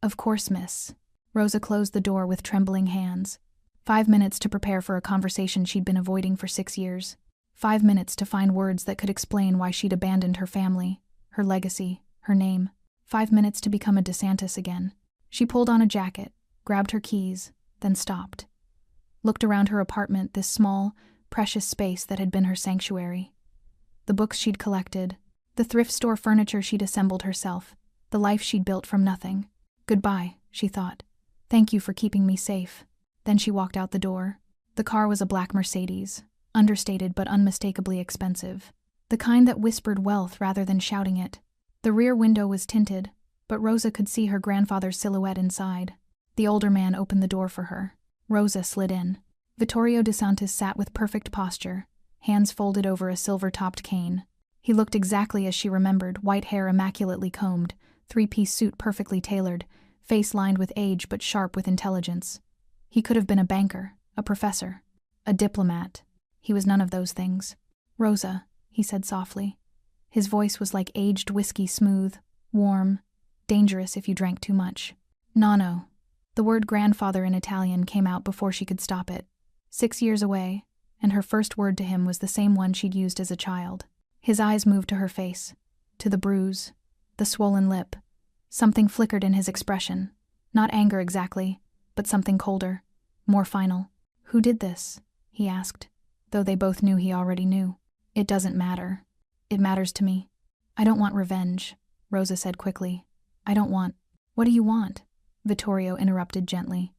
"Of course, miss." Rosa closed the door with trembling hands. 5 minutes to prepare for a conversation she'd been avoiding for 6 years. 5 minutes to find words that could explain why she'd abandoned her family, her legacy, her name. 5 minutes to become a DeSantis again. She pulled on a jacket, grabbed her keys, then stopped. Looked around her apartment, this small, precious space that had been her sanctuary. The books she'd collected, the thrift store furniture she'd assembled herself, the life she'd built from nothing. "Goodbye," she thought. "Thank you for keeping me safe." Then she walked out the door. The car was a black Mercedes, understated but unmistakably expensive. The kind that whispered wealth rather than shouting it. The rear window was tinted, but Rosa could see her grandfather's silhouette inside. The older man opened the door for her. Rosa slid in. Vittorio DeSantis sat with perfect posture, hands folded over a silver-topped cane. He looked exactly as she remembered, white hair immaculately combed, 3-piece suit perfectly tailored, face lined with age but sharp with intelligence. He could have been a banker, a professor, a diplomat. He was none of those things. "Rosa," he said softly. His voice was like aged whiskey, smooth, warm, dangerous if you drank too much. "Nonno." The word grandfather in Italian came out before she could stop it. 6 years away, and her first word to him was the same one she'd used as a child. His eyes moved to her face, to the bruise, the swollen lip. Something flickered in his expression. Not anger exactly, but something colder, more final. "Who did this?" he asked, though they both knew he already knew. "It doesn't matter. It matters to me." "I don't want revenge," Rosa said quickly. "I don't want—" "What do you want?" Vittorio interrupted gently.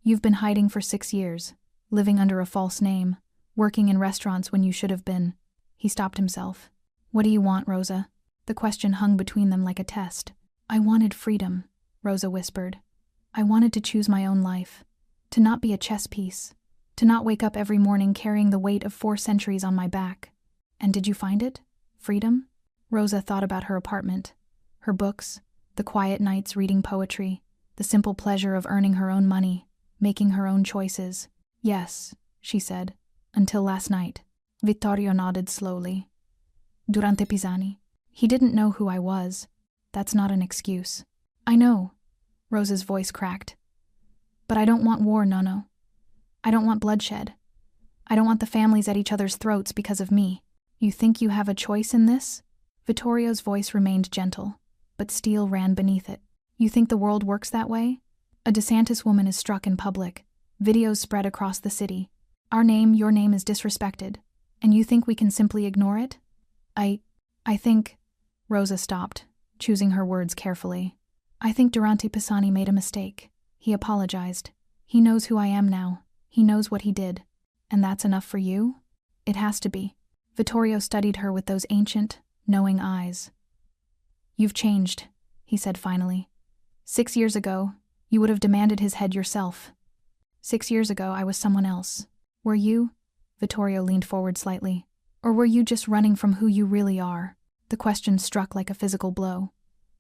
"You've been hiding for 6 years, living under a false name, working in restaurants when you should have been—" He stopped himself. "What do you want, Rosa?" The question hung between them like a test. "I wanted freedom," Rosa whispered. "I wanted to choose my own life, to not be a chess piece, to not wake up every morning carrying the weight of 4 centuries on my back." "And did you find it? Freedom?" Rosa thought about her apartment, her books, the quiet nights reading poetry, the simple pleasure of earning her own money, making her own choices. "Yes," she said, "until last night." Vittorio nodded slowly. "Durante Pisani. He didn't know who I was. That's not an excuse." I know, Rosa's voice cracked. But I don't want war, Nono. I don't want bloodshed. I don't want the families at each other's throats because of me. You think you have a choice in this? Vittorio's voice remained gentle, but steel ran beneath it. You think the world works that way? A DeSantis woman is struck in public. Videos spread across the city. Our name, your name is disrespected. And you think we can simply ignore it? I think... Rosa stopped, choosing her words carefully. I think Durante Pisani made a mistake. He apologized. He knows who I am now. He knows what he did. And that's enough for you? It has to be. Vittorio studied her with those ancient, knowing eyes. You've changed, he said finally. 6 years ago, you would have demanded his head yourself. 6 years ago, I was someone else. Were you? Vittorio leaned forward slightly. Or were you just running from who you really are? The question struck like a physical blow.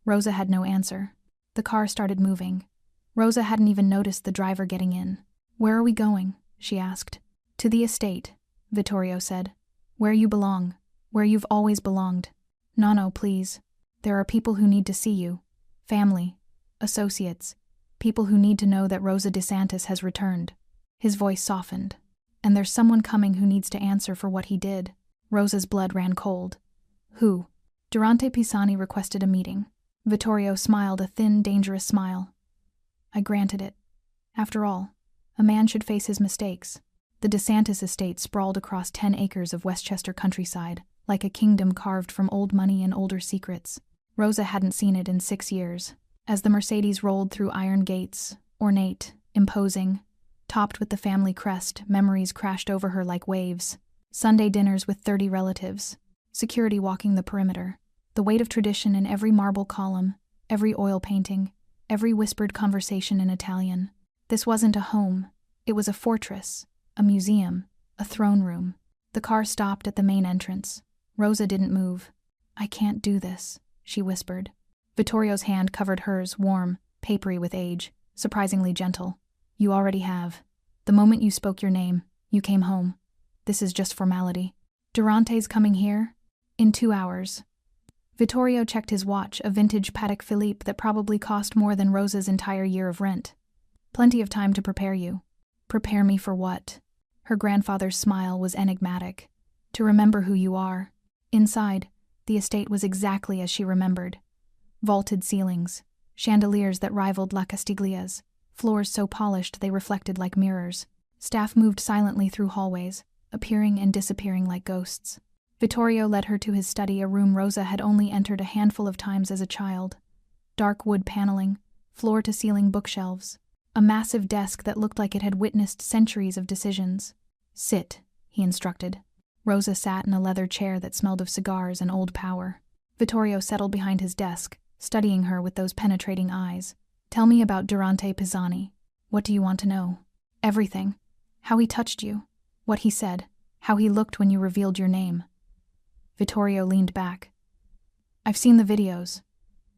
Rosa had no answer. The car started moving. Rosa hadn't even noticed the driver getting in. Where are we going? She asked. To the estate, Vittorio said. Where you belong. Where you've always belonged. Nono, please. There are people who need to see you. Family. Associates. People who need to know that Rosa DeSantis has returned. His voice softened. And there's someone coming who needs to answer for what he did. Rosa's blood ran cold. Who? Durante Pisani requested a meeting. Vittorio smiled a thin, dangerous smile. I granted it. After all, a man should face his mistakes. The DeSantis estate sprawled across 10 acres of Westchester countryside, like a kingdom carved from old money and older secrets. Rosa hadn't seen it in 6 years. As the Mercedes rolled through iron gates, ornate, imposing, topped with the family crest, memories crashed over her like waves. Sunday dinners with 30 relatives. Security walking the perimeter. The weight of tradition in every marble column, every oil painting, every whispered conversation in Italian. This wasn't a home. It was a fortress, a museum, a throne room. The car stopped at the main entrance. Rosa didn't move. I can't do this, she whispered. Vittorio's hand covered hers, warm, papery with age, surprisingly gentle. You already have. The moment you spoke your name, you came home. This is just formality. Durante's coming here? In 2 hours. Vittorio checked his watch, a vintage Patek Philippe that probably cost more than Rosa's entire year of rent. Plenty of time to prepare you. Prepare me for what? Her grandfather's smile was enigmatic. To remember who you are. Inside, the estate was exactly as she remembered. Vaulted ceilings, chandeliers that rivaled La Castiglia's, floors so polished they reflected like mirrors. Staff moved silently through hallways, appearing and disappearing like ghosts. Vittorio led her to his study, a room Rosa had only entered a handful of times as a child. Dark wood paneling, floor-to-ceiling bookshelves, a massive desk that looked like it had witnessed centuries of decisions. Sit, he instructed. Rosa sat in a leather chair that smelled of cigars and old power. Vittorio settled behind his desk, studying her with those penetrating eyes. Tell me about Durante Pisani. What do you want to know? Everything. How he touched you. What he said. How he looked when you revealed your name. Vittorio leaned back. I've seen the videos,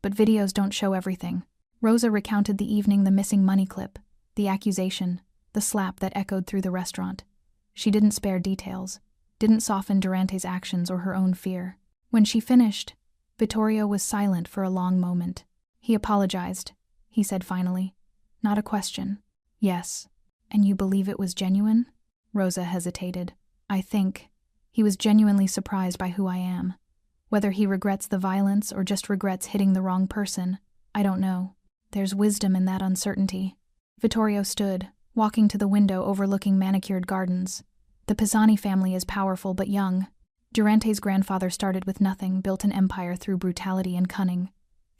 but videos don't show everything. Rosa recounted the evening, the missing money clip, the accusation, the slap that echoed through the restaurant. She didn't spare details, didn't soften Durante's actions or her own fear. When she finished, Vittorio was silent for a long moment. He apologized, he said finally. Not a question. Yes. And you believe it was genuine? Rosa hesitated. I think. He was genuinely surprised by who I am. Whether he regrets the violence or just regrets hitting the wrong person, I don't know. There's wisdom in that uncertainty. Vittorio stood, walking to the window overlooking manicured gardens. The Pisani family is powerful but young. Durante's grandfather started with nothing, built an empire through brutality and cunning.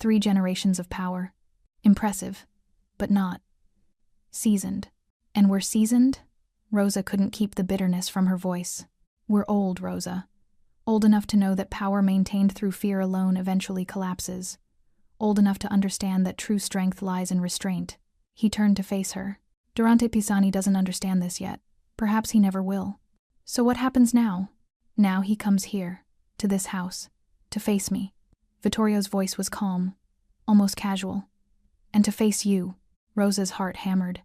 3 generations of power. Impressive, but not seasoned. And we're seasoned? Rosa couldn't keep the bitterness from her voice. We're old, Rosa. Old enough to know that power maintained through fear alone eventually collapses. Old enough to understand that true strength lies in restraint. He turned to face her. Durante Pisani doesn't understand this yet. Perhaps he never will. So what happens now? Now he comes here, to this house, to face me. Vittorio's voice was calm, almost casual. And to face you. Rosa's heart hammered.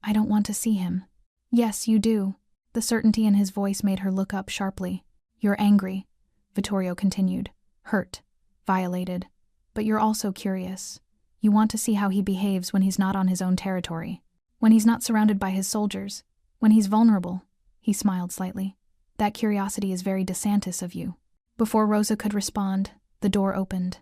I don't want to see him. Yes, you do. The certainty in his voice made her look up sharply. You're angry, Vittorio continued. Hurt. Violated. But you're also curious. You want to see how he behaves when he's not on his own territory. When he's not surrounded by his soldiers. When he's vulnerable." He smiled slightly. "That curiosity is very DeSantis of you." Before Rosa could respond, the door opened.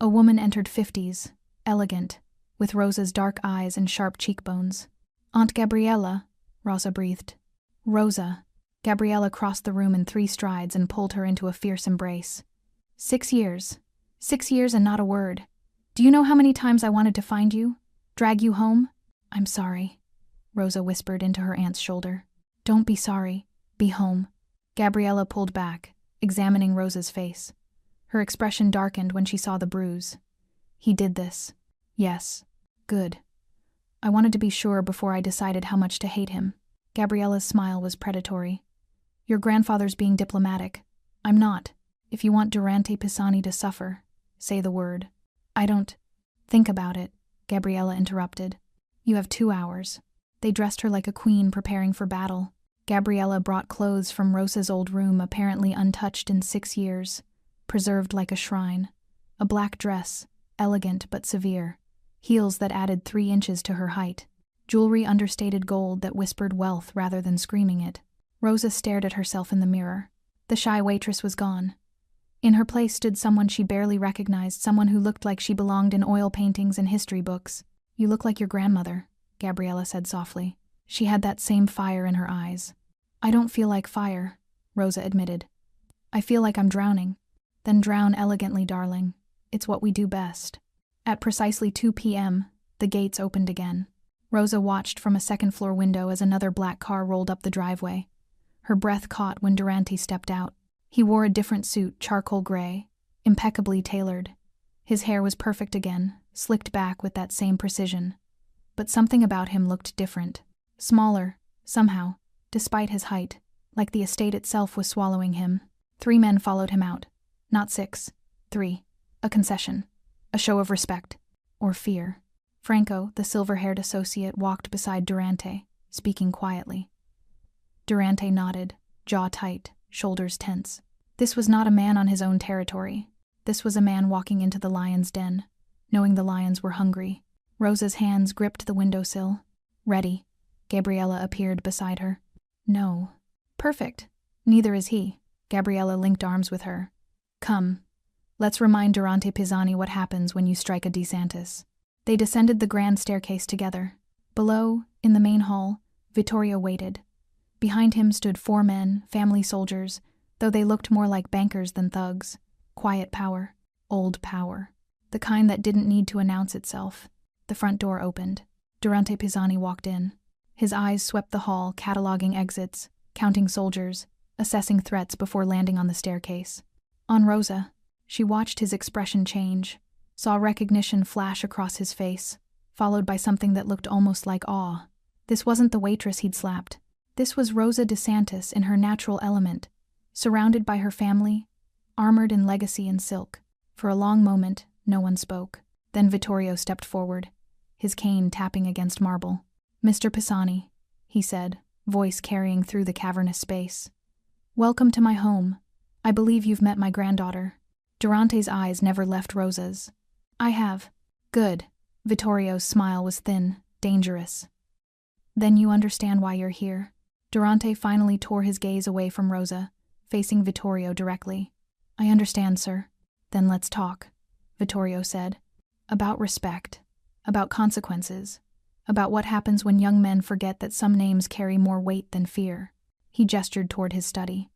A woman entered 50s, elegant, with Rosa's dark eyes and sharp cheekbones. "Aunt Gabriella," Rosa breathed. "Rosa." Gabriella crossed the room in 3 strides and pulled her into a fierce embrace. 6 years. 6 years and not a word. Do you know how many times I wanted to find you? Drag you home? "I'm sorry," Rosa whispered into her aunt's shoulder. "Don't be sorry. Be home." Gabriella pulled back, examining Rosa's face. Her expression darkened when she saw the bruise. "He did this." "Yes." "Good. I wanted to be sure before I decided how much to hate him." Gabriella's smile was predatory. "Your grandfather's being diplomatic. I'm not. If you want Durante Pisani to suffer, say the word." "I don't." "Think about it," Gabriella interrupted. "You have 2 hours." They dressed her like a queen preparing for battle. Gabriella brought clothes from Rosa's old room, apparently untouched in 6 years, preserved like a shrine. A black dress, elegant but severe. Heels that added 3 inches to her height. Jewelry understated gold that whispered wealth rather than screaming it. Rosa stared at herself in the mirror. The shy waitress was gone. In her place stood someone she barely recognized, someone who looked like she belonged in oil paintings and history books. "You look like your grandmother," Gabriella said softly. She had that same fire in her eyes. "I don't feel like fire," Rosa admitted. "I feel like I'm drowning." "Then drown elegantly, darling. It's what we do best." At precisely 2 p.m., the gates opened again. Rosa watched from a second-floor window as another black car rolled up the driveway. Her breath caught when Durante stepped out. He wore a different suit, charcoal gray, impeccably tailored. His hair was perfect again, slicked back with that same precision. But something about him looked different. Smaller, somehow, despite his height, like the estate itself was swallowing him. 3 men followed him out. Not 6. 3. A concession. A show of respect. Or fear. Franco, the silver-haired associate, walked beside Durante, speaking quietly. Durante nodded, jaw tight, shoulders tense. This was not a man on his own territory. This was a man walking into the lion's den, knowing the lions were hungry. Rosa's hands gripped the windowsill. "Ready." Gabriella appeared beside her. "No." "Perfect. Neither is he." Gabriella linked arms with her. "Come. Let's remind Durante Pisani what happens when you strike a DeSantis." They descended the grand staircase together. Below, in the main hall, Vittorio waited. Behind him stood 4 men, family soldiers, though they looked more like bankers than thugs. Quiet power. Old power. The kind that didn't need to announce itself. The front door opened. Durante Pisani walked in. His eyes swept the hall, cataloging exits, counting soldiers, assessing threats before landing on the staircase. On Rosa, she watched his expression change, saw recognition flash across his face, followed by something that looked almost like awe. This wasn't the waitress he'd slapped. This was Rosa DeSantis in her natural element, surrounded by her family, armored in legacy and silk. For a long moment, no one spoke. Then Vittorio stepped forward, his cane tapping against marble. "Mr. Pisani," he said, voice carrying through the cavernous space. "Welcome to my home. I believe you've met my granddaughter." Durante's eyes never left Rosa's. "I have." "Good." Vittorio's smile was thin, dangerous. "Then you understand why you're here." Durante finally tore his gaze away from Rosa, facing Vittorio directly. "I understand, sir." "Then let's talk," Vittorio said. "About respect. About consequences. About what happens when young men forget that some names carry more weight than fear." He gestured toward his study.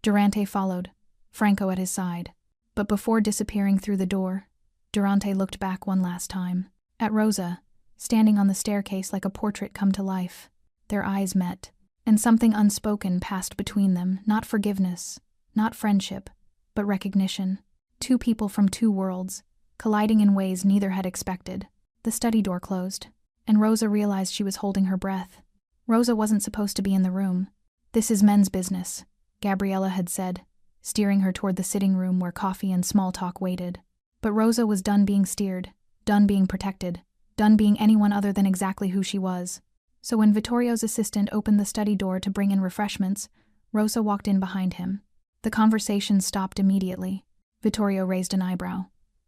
Durante followed, Franco at his side. But before disappearing through the door, Durante looked back one last time. At Rosa, standing on the staircase like a portrait come to life. Their eyes met, and something unspoken passed between them, not forgiveness, not friendship, but recognition. 2 people from 2 worlds, colliding in ways neither had expected. The study door closed, and Rosa realized she was holding her breath. Rosa wasn't supposed to be in the room. "This is men's business," Gabriella had said, steering her toward the sitting room where coffee and small talk waited. But Rosa was done being steered, done being protected, done being anyone other than exactly who she was. So when Vittorio's assistant opened the study door to bring in refreshments, Rosa walked in behind him. The conversation stopped immediately. Vittorio raised an eyebrow.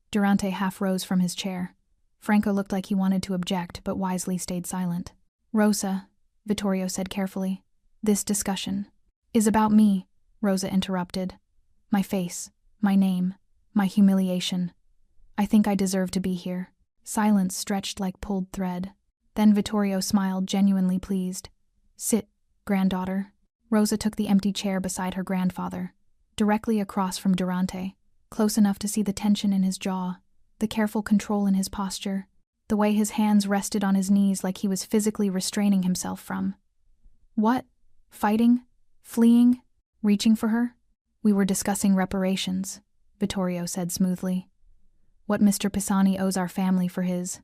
Durante half rose from his chair. Franco looked like he wanted to object, but wisely stayed silent. Rosa, Vittorio said carefully, this discussion is about me, Rosa interrupted. My face, my name, my humiliation. I think I deserve to be here. Silence stretched like pulled thread. Then Vittorio smiled, genuinely pleased. Sit, granddaughter. Rosa took the empty chair beside her grandfather, directly across from Durante, close enough to see the tension in his jaw, the careful control in his posture, the way his hands rested on his knees like he was physically restraining himself from. What? Fighting? Fleeing? Reaching for her? We were discussing reparations, Vittorio said smoothly. What Mr. Pisani owes our family for his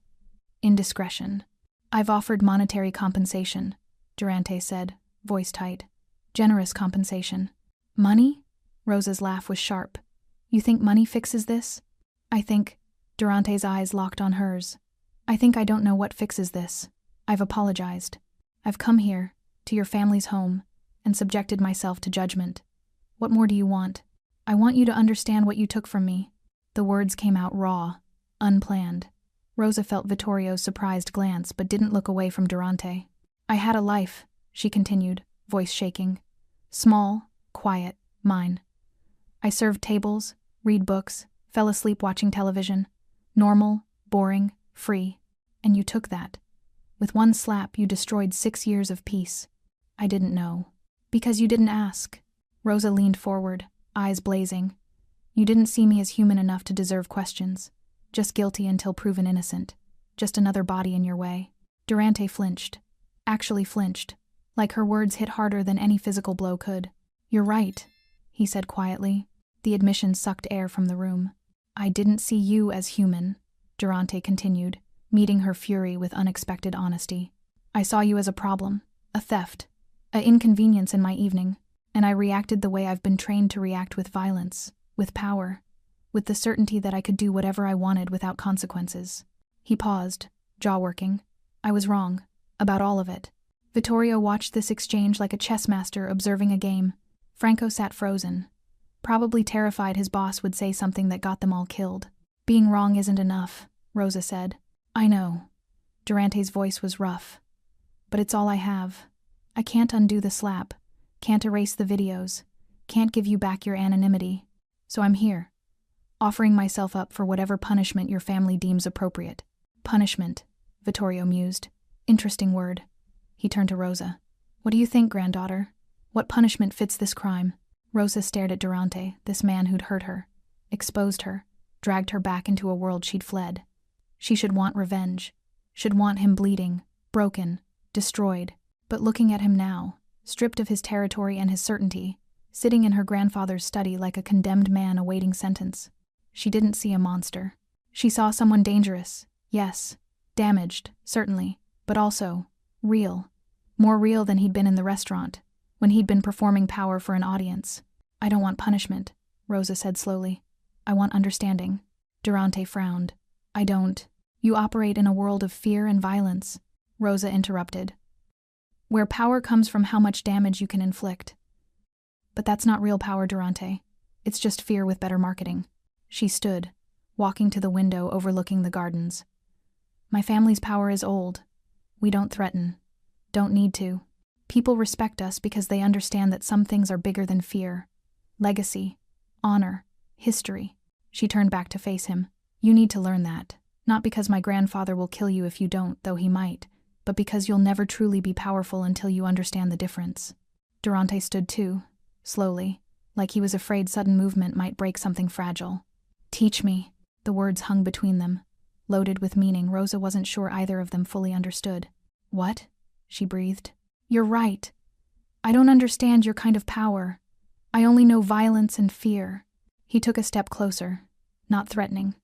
indiscretion. I've offered monetary compensation, Durante said, voice tight. Generous compensation. Money? Rosa's laugh was sharp. You think money fixes this? I think, Durante's eyes locked on hers. I think I don't know what fixes this. I've apologized. I've come here, to your family's home, and subjected myself to judgment. What more do you want? I want you to understand what you took from me. The words came out raw, unplanned. Rosa felt Vittorio's surprised glance but didn't look away from Durante. I had a life, she continued, voice shaking. Small, quiet, mine. I served tables, read books, fell asleep watching television. Normal, boring, free. And you took that. With one slap, you destroyed 6 years of peace. I didn't know. Because you didn't ask. Rosa leaned forward, eyes blazing. You didn't see me as human enough to deserve questions. Just guilty until proven innocent. Just another body in your way. Durante flinched. Actually flinched. Like her words hit harder than any physical blow could. You're right, he said quietly. The admission sucked air from the room. I didn't see you as human, Durante continued, meeting her fury with unexpected honesty. I saw you as a problem, a theft, an inconvenience in my evening, and I reacted the way I've been trained to react, with violence, with power, with the certainty that I could do whatever I wanted without consequences. He paused, jaw working. I was wrong, about all of it. Vittorio watched this exchange like a chess master observing a game. Franco sat frozen, probably terrified his boss would say something that got them all killed. Being wrong isn't enough, Rosa said. I know. Durante's voice was rough. But it's all I have. I can't undo the slap, can't erase the videos, can't give you back your anonymity. So I'm here, offering myself up for whatever punishment your family deems appropriate. Punishment, Vittorio mused. Interesting word. He turned to Rosa. What do you think, granddaughter? What punishment fits this crime? Rosa stared at Durante, this man who'd hurt her, exposed her, dragged her back into a world she'd fled. She should want revenge, should want him bleeding, broken, destroyed. But looking at him now, stripped of his territory and his certainty, sitting in her grandfather's study like a condemned man awaiting sentence, she didn't see a monster. She saw someone dangerous, yes, damaged, certainly, but also real. More real than he'd been in the restaurant, when he'd been performing power for an audience. I don't want punishment, Rosa said slowly. I want understanding. Durante frowned. I don't. You operate in a world of fear and violence, Rosa interrupted, where power comes from how much damage you can inflict. But that's not real power, Durante. It's just fear with better marketing. She stood, walking to the window overlooking the gardens. My family's power is old. We don't threaten. Don't need to. People respect us because they understand that some things are bigger than fear. Legacy, honor, history. She turned back to face him. You need to learn that. Not because my grandfather will kill you if you don't, though he might, but because you'll never truly be powerful until you understand the difference. Durante stood too, slowly, like he was afraid sudden movement might break something fragile. Teach me. The words hung between them, loaded with meaning Rosa wasn't sure either of them fully understood. What? She breathed. You're right. I don't understand your kind of power. I only know violence and fear. He took a step closer, not threatening,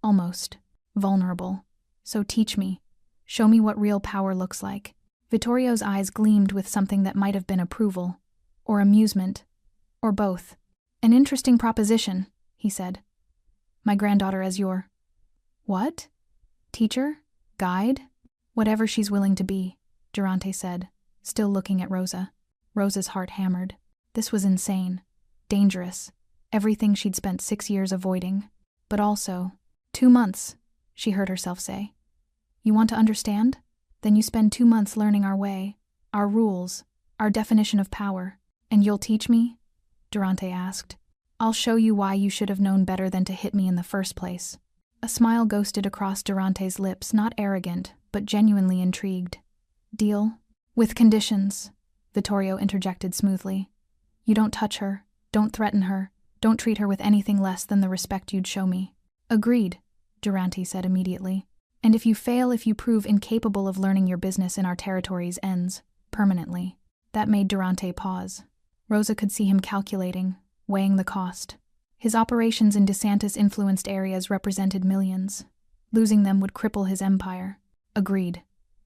almost vulnerable. So teach me. Show me what real power looks like. Vittorio's eyes gleamed with something that might have been approval, or amusement, or both. An interesting proposition, he said. My granddaughter as your... What? Teacher? Guide? Whatever she's willing to be, Durante said, still looking at Rosa. Rosa's heart hammered. This was insane. Dangerous. Everything she'd spent 6 years avoiding. But also, 2 months, she heard herself say. You want to understand? Then you spend 2 months learning our way, our rules, our definition of power. And you'll teach me? Durante asked. I'll show you why you should have known better than to hit me in the first place. A smile ghosted across Durante's lips, not arrogant, but genuinely intrigued. Deal? With conditions, Vittorio interjected smoothly. You don't touch her, don't threaten her, don't treat her with anything less than the respect you'd show me. Agreed, Durante said immediately. And if you fail, if you prove incapable of learning your business in our territories, ends, permanently. That made Durante pause. Rosa could see him calculating, weighing the cost. His operations in DeSantis-influenced areas represented millions. Losing them would cripple his empire. Agreed,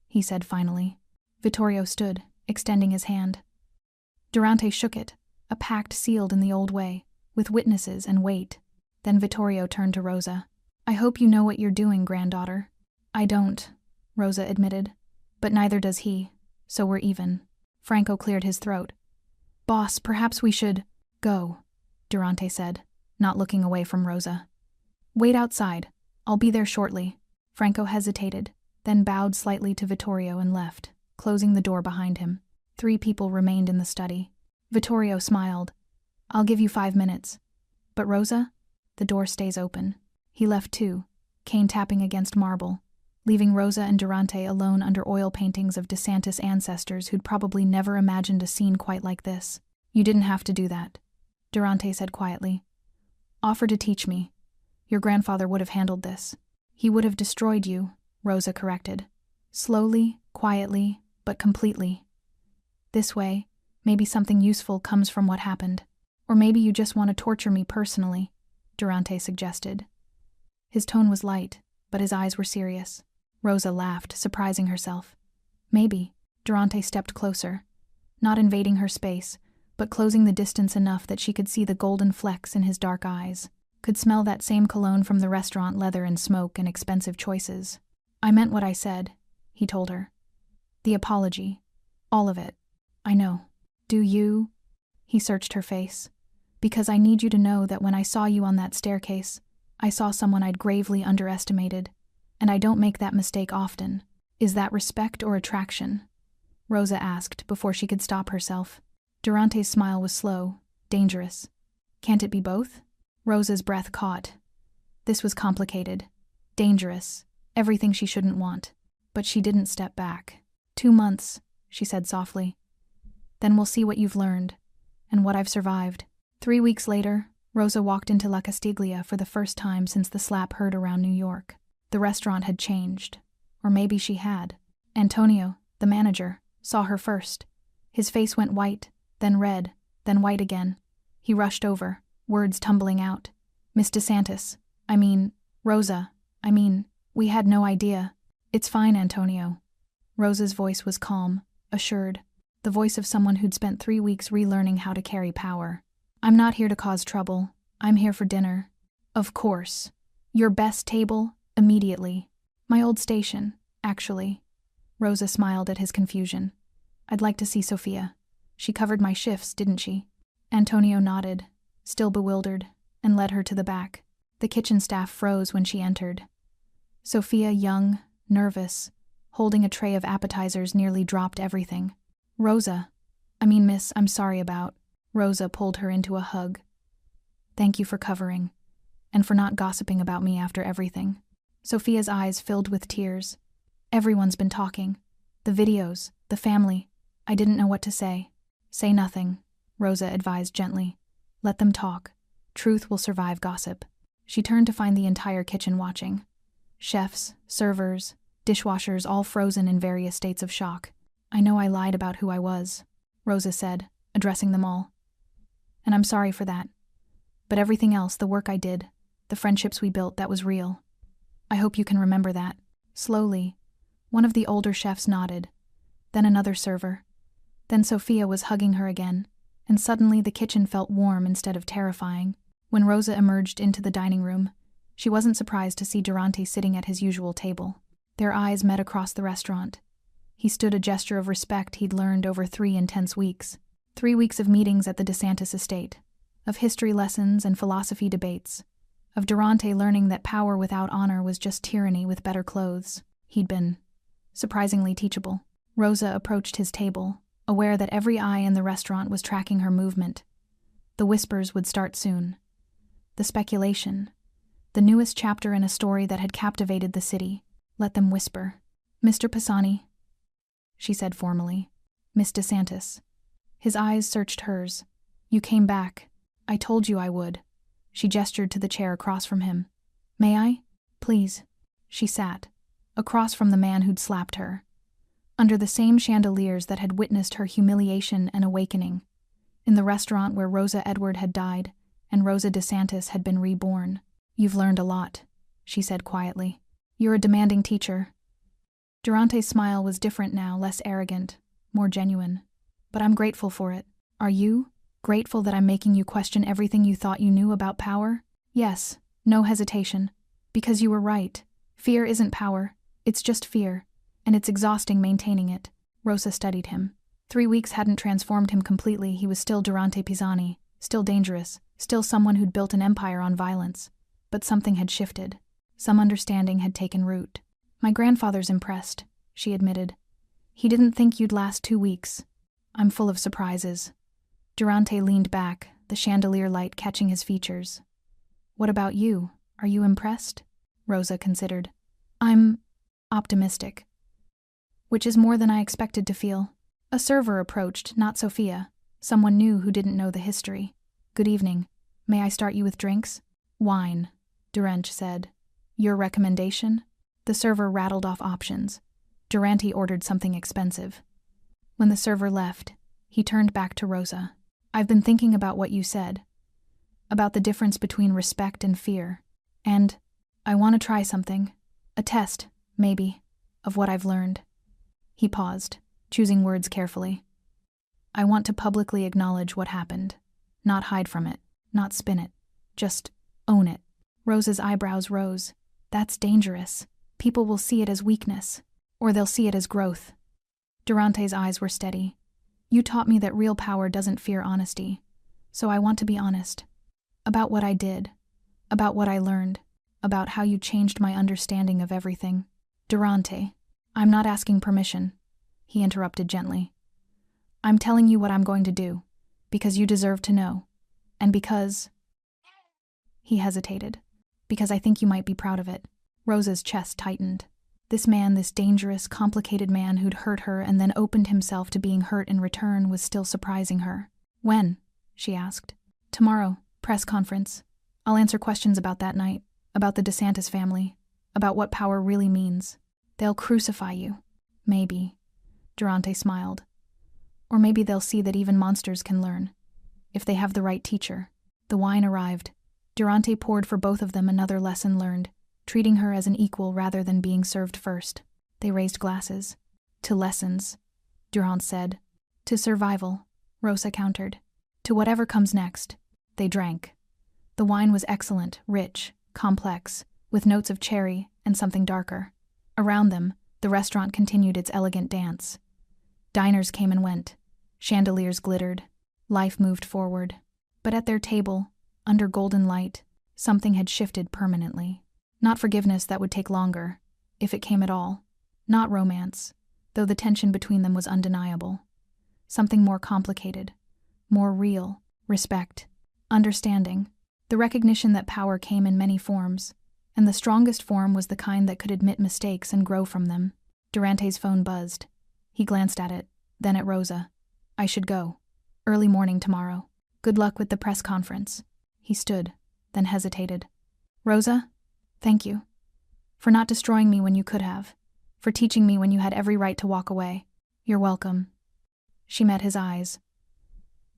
he said finally. Vittorio stood, extending his hand. Durante shook it, a pact sealed in the old way, with witnesses and weight. Then Vittorio turned to Rosa. I hope you know what you're doing, granddaughter. I don't, Rosa admitted. But neither does he, so we're even. Franco cleared his throat. Boss, perhaps we should go, Durante said, not looking away from Rosa. Wait outside. I'll be there shortly. Franco hesitated, then bowed slightly to Vittorio and left, closing the door behind him. 3 people remained in the study. Vittorio smiled. I'll give you 5 minutes. But Rosa? The door stays open. He left too, cane tapping against marble, leaving Rosa and Durante alone under oil paintings of DeSantis ancestors who'd probably never imagined a scene quite like this. You didn't have to do that, Durante said quietly. Offer to teach me. Your grandfather would have handled this. He would have destroyed you, Rosa corrected. Slowly, quietly, but completely. This way, maybe something useful comes from what happened. Or maybe you just want to torture me personally, Durante suggested. His tone was light, but his eyes were serious. Rosa laughed, surprising herself. Maybe. Durante stepped closer, not invading her space, but closing the distance enough that she could see the golden flecks in his dark eyes, could smell that same cologne from the restaurant, leather and smoke and expensive choices. I meant what I said, he told her. The apology. All of it. I know. Do you? He searched her face. Because I need you to know that when I saw you on that staircase, I saw someone I'd gravely underestimated, and I don't make that mistake often. Is that respect or attraction? Rosa asked before she could stop herself. Durante's smile was slow, dangerous. Can't it be both? Rosa's breath caught. This was complicated, dangerous, everything she shouldn't want. But she didn't step back. 2 months, she said softly. Then we'll see what you've learned, and what I've survived. 3 weeks later, Rosa walked into La Castiglia for the first time since the slap heard around New York. The restaurant had changed. Or maybe she had. Antonio, the manager, saw her first. His face went white, then red, then white again. He rushed over, words tumbling out. Miss DeSantis, Rosa, we had no idea. It's fine, Antonio. Rosa's voice was calm, assured, the voice of someone who'd spent 3 weeks relearning how to carry power. I'm not here to cause trouble. I'm here for dinner. Of course. Your best table, immediately. My old station, actually. Rosa smiled at his confusion. I'd like to see Sophia. She covered my shifts, didn't she? Antonio nodded, still bewildered, and led her to the back. The kitchen staff froze when she entered. Sophia, young, nervous, holding a tray of appetizers, nearly dropped everything. Miss, I'm sorry about. Rosa pulled her into a hug. Thank you for covering, and for not gossiping about me after everything. Sophia's eyes filled with tears. Everyone's been talking. The videos, the family. I didn't know what to say. Say nothing, Rosa advised gently. Let them talk. Truth will survive gossip. She turned to find the entire kitchen watching. Chefs, servers, dishwashers, all frozen in various states of shock. I know I lied about who I was, Rosa said, addressing them all. And I'm sorry for that. But everything else, the work I did, the friendships we built, that was real. I hope you can remember that. Slowly, one of the older chefs nodded, then another server. Then Sophia was hugging her again, and suddenly the kitchen felt warm instead of terrifying. When Rosa emerged into the dining room, she wasn't surprised to see Durante sitting at his usual table. Their eyes met across the restaurant. He stood, a gesture of respect he'd learned over 3 intense weeks. 3 weeks of meetings at the DeSantis estate, of history lessons and philosophy debates, of Durante learning that power without honor was just tyranny with better clothes. He'd been surprisingly teachable. Rosa approached his table, aware that every eye in the restaurant was tracking her movement. The whispers would start soon. The speculation. The newest chapter in a story that had captivated the city. Let them whisper. "Mr. Pisani," she said formally. "Miss DeSantis." His eyes searched hers. "You came back. I told you I would." She gestured to the chair across from him. "May I?" "Please." She sat, across from the man who'd slapped her, under the same chandeliers that had witnessed her humiliation and awakening, in the restaurant where Rosa Edward had died and Rosa DeSantis had been reborn. "You've learned a lot," she said quietly. "You're a demanding teacher." Durante's smile was different now, less arrogant, more genuine. "But I'm grateful for it. Are you? Grateful that I'm making you question everything you thought you knew about power?" "Yes," no hesitation. "Because you were right. Fear isn't power. It's just fear. And it's exhausting maintaining it." Rosa studied him. 3 weeks hadn't transformed him completely. He was still Durante Pisani, still dangerous, still someone who'd built an empire on violence. But something had shifted. Some understanding had taken root. "My grandfather's impressed," she admitted. "He didn't think you'd last 2 weeks. I'm full of surprises." Durante leaned back, the chandelier light catching his features. "What about you? Are you impressed?" Rosa considered. "I'm optimistic." "Which is more than I expected to feel." A server approached, not Sophia, someone new who didn't know the history. "Good evening. May I start you with drinks?" "Wine," Durante said. "Your recommendation?" The server rattled off options. Durante ordered something expensive. When the server left, he turned back to Rosa. "I've been thinking about what you said. About the difference between respect and fear. And I want to try something. A test, maybe, of what I've learned." He paused, choosing words carefully. "I want to publicly acknowledge what happened. Not hide from it, not spin it. Just own it." Rosa's eyebrows rose. "That's dangerous. People will see it as weakness. Or they'll see it as growth." Durante's eyes were steady. "You taught me that real power doesn't fear honesty. So I want to be honest. About what I did. About what I learned. About how you changed my understanding of everything." "Durante, I'm not asking permission," he interrupted gently. "I'm telling you what I'm going to do. Because you deserve to know. And because..." He hesitated. "Because I think you might be proud of it." Rosa's chest tightened. This man, this dangerous, complicated man who'd hurt her and then opened himself to being hurt in return, was still surprising her. "When?" she asked. "Tomorrow. Press conference. I'll answer questions about that night. About the DeSantis family. About what power really means. They'll crucify you. Maybe." Durante smiled. "Or maybe they'll see that even monsters can learn. If they have the right teacher." The wine arrived. Durante poured for both of them another lesson learned, treating her as an equal rather than being served first. They raised glasses. "To lessons," Durant said. "To survival," Rosa countered. "To whatever comes next." They drank. The wine was excellent, rich, complex, with notes of cherry and something darker. Around them, the restaurant continued its elegant dance. Diners came and went. Chandeliers glittered. Life moved forward. But at their table, under golden light, something had shifted permanently. Not forgiveness that would take longer, if it came at all. Not romance, though the tension between them was undeniable. Something more complicated, more real, respect, understanding, the recognition that power came in many forms, and the strongest form was the kind that could admit mistakes and grow from them. Durante's phone buzzed. He glanced at it, then at Rosa. "I should go. Early morning tomorrow. Good luck with the press conference." He stood, then hesitated. "Rosa? Thank you. For not destroying me when you could have. For teaching me when you had every right to walk away. You're welcome." She met his eyes.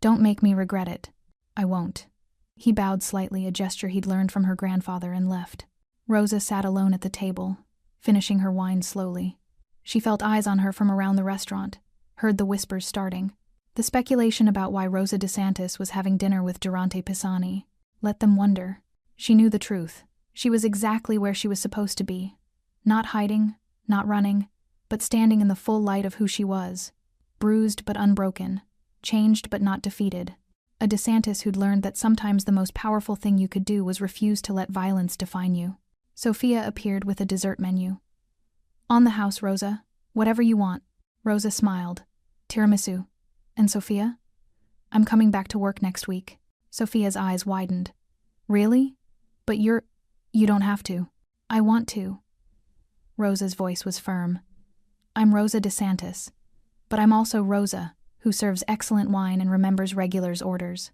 "Don't make me regret it." "I won't." He bowed slightly, a gesture he'd learned from her grandfather, and left. Rosa sat alone at the table, finishing her wine slowly. She felt eyes on her from around the restaurant, heard the whispers starting. The speculation about why Rosa DeSantis was having dinner with Durante Pisani. Let them wonder. She knew the truth. She was exactly where she was supposed to be. Not hiding, not running, but standing in the full light of who she was. Bruised but unbroken. Changed but not defeated. A DeSantis who'd learned that sometimes the most powerful thing you could do was refuse to let violence define you. Sophia appeared with a dessert menu. On the house, Rosa. Whatever you want. Rosa smiled. Tiramisu. And Sophia? I'm coming back to work next week. Sophia's eyes widened. Really? But you don't have to. I want to. Rosa's voice was firm. I'm Rosa DeSantis. But I'm also Rosa, who serves excellent wine and remembers regulars' orders.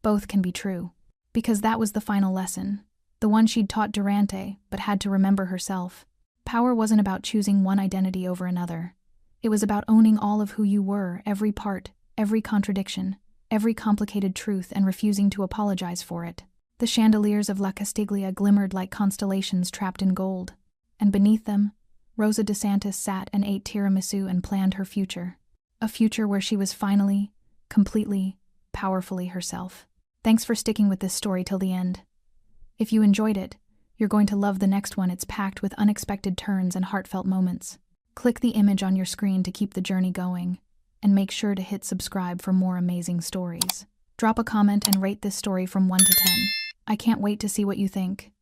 Both can be true. Because that was the final lesson. The one she'd taught Durante, but had to remember herself. Power wasn't about choosing one identity over another. It was about owning all of who you were, every part, every contradiction, every complicated truth, and refusing to apologize for it. The chandeliers of La Castiglia glimmered like constellations trapped in gold. And beneath them, Rosa DeSantis sat and ate tiramisu and planned her future. A future where she was finally, completely, powerfully herself. Thanks for sticking with this story till the end. If you enjoyed it, you're going to love the next one. It's packed with unexpected turns and heartfelt moments. Click the image on your screen to keep the journey going, and make sure to hit subscribe for more amazing stories. Drop a comment and rate this story from 1 to 10. I can't wait to see what you think.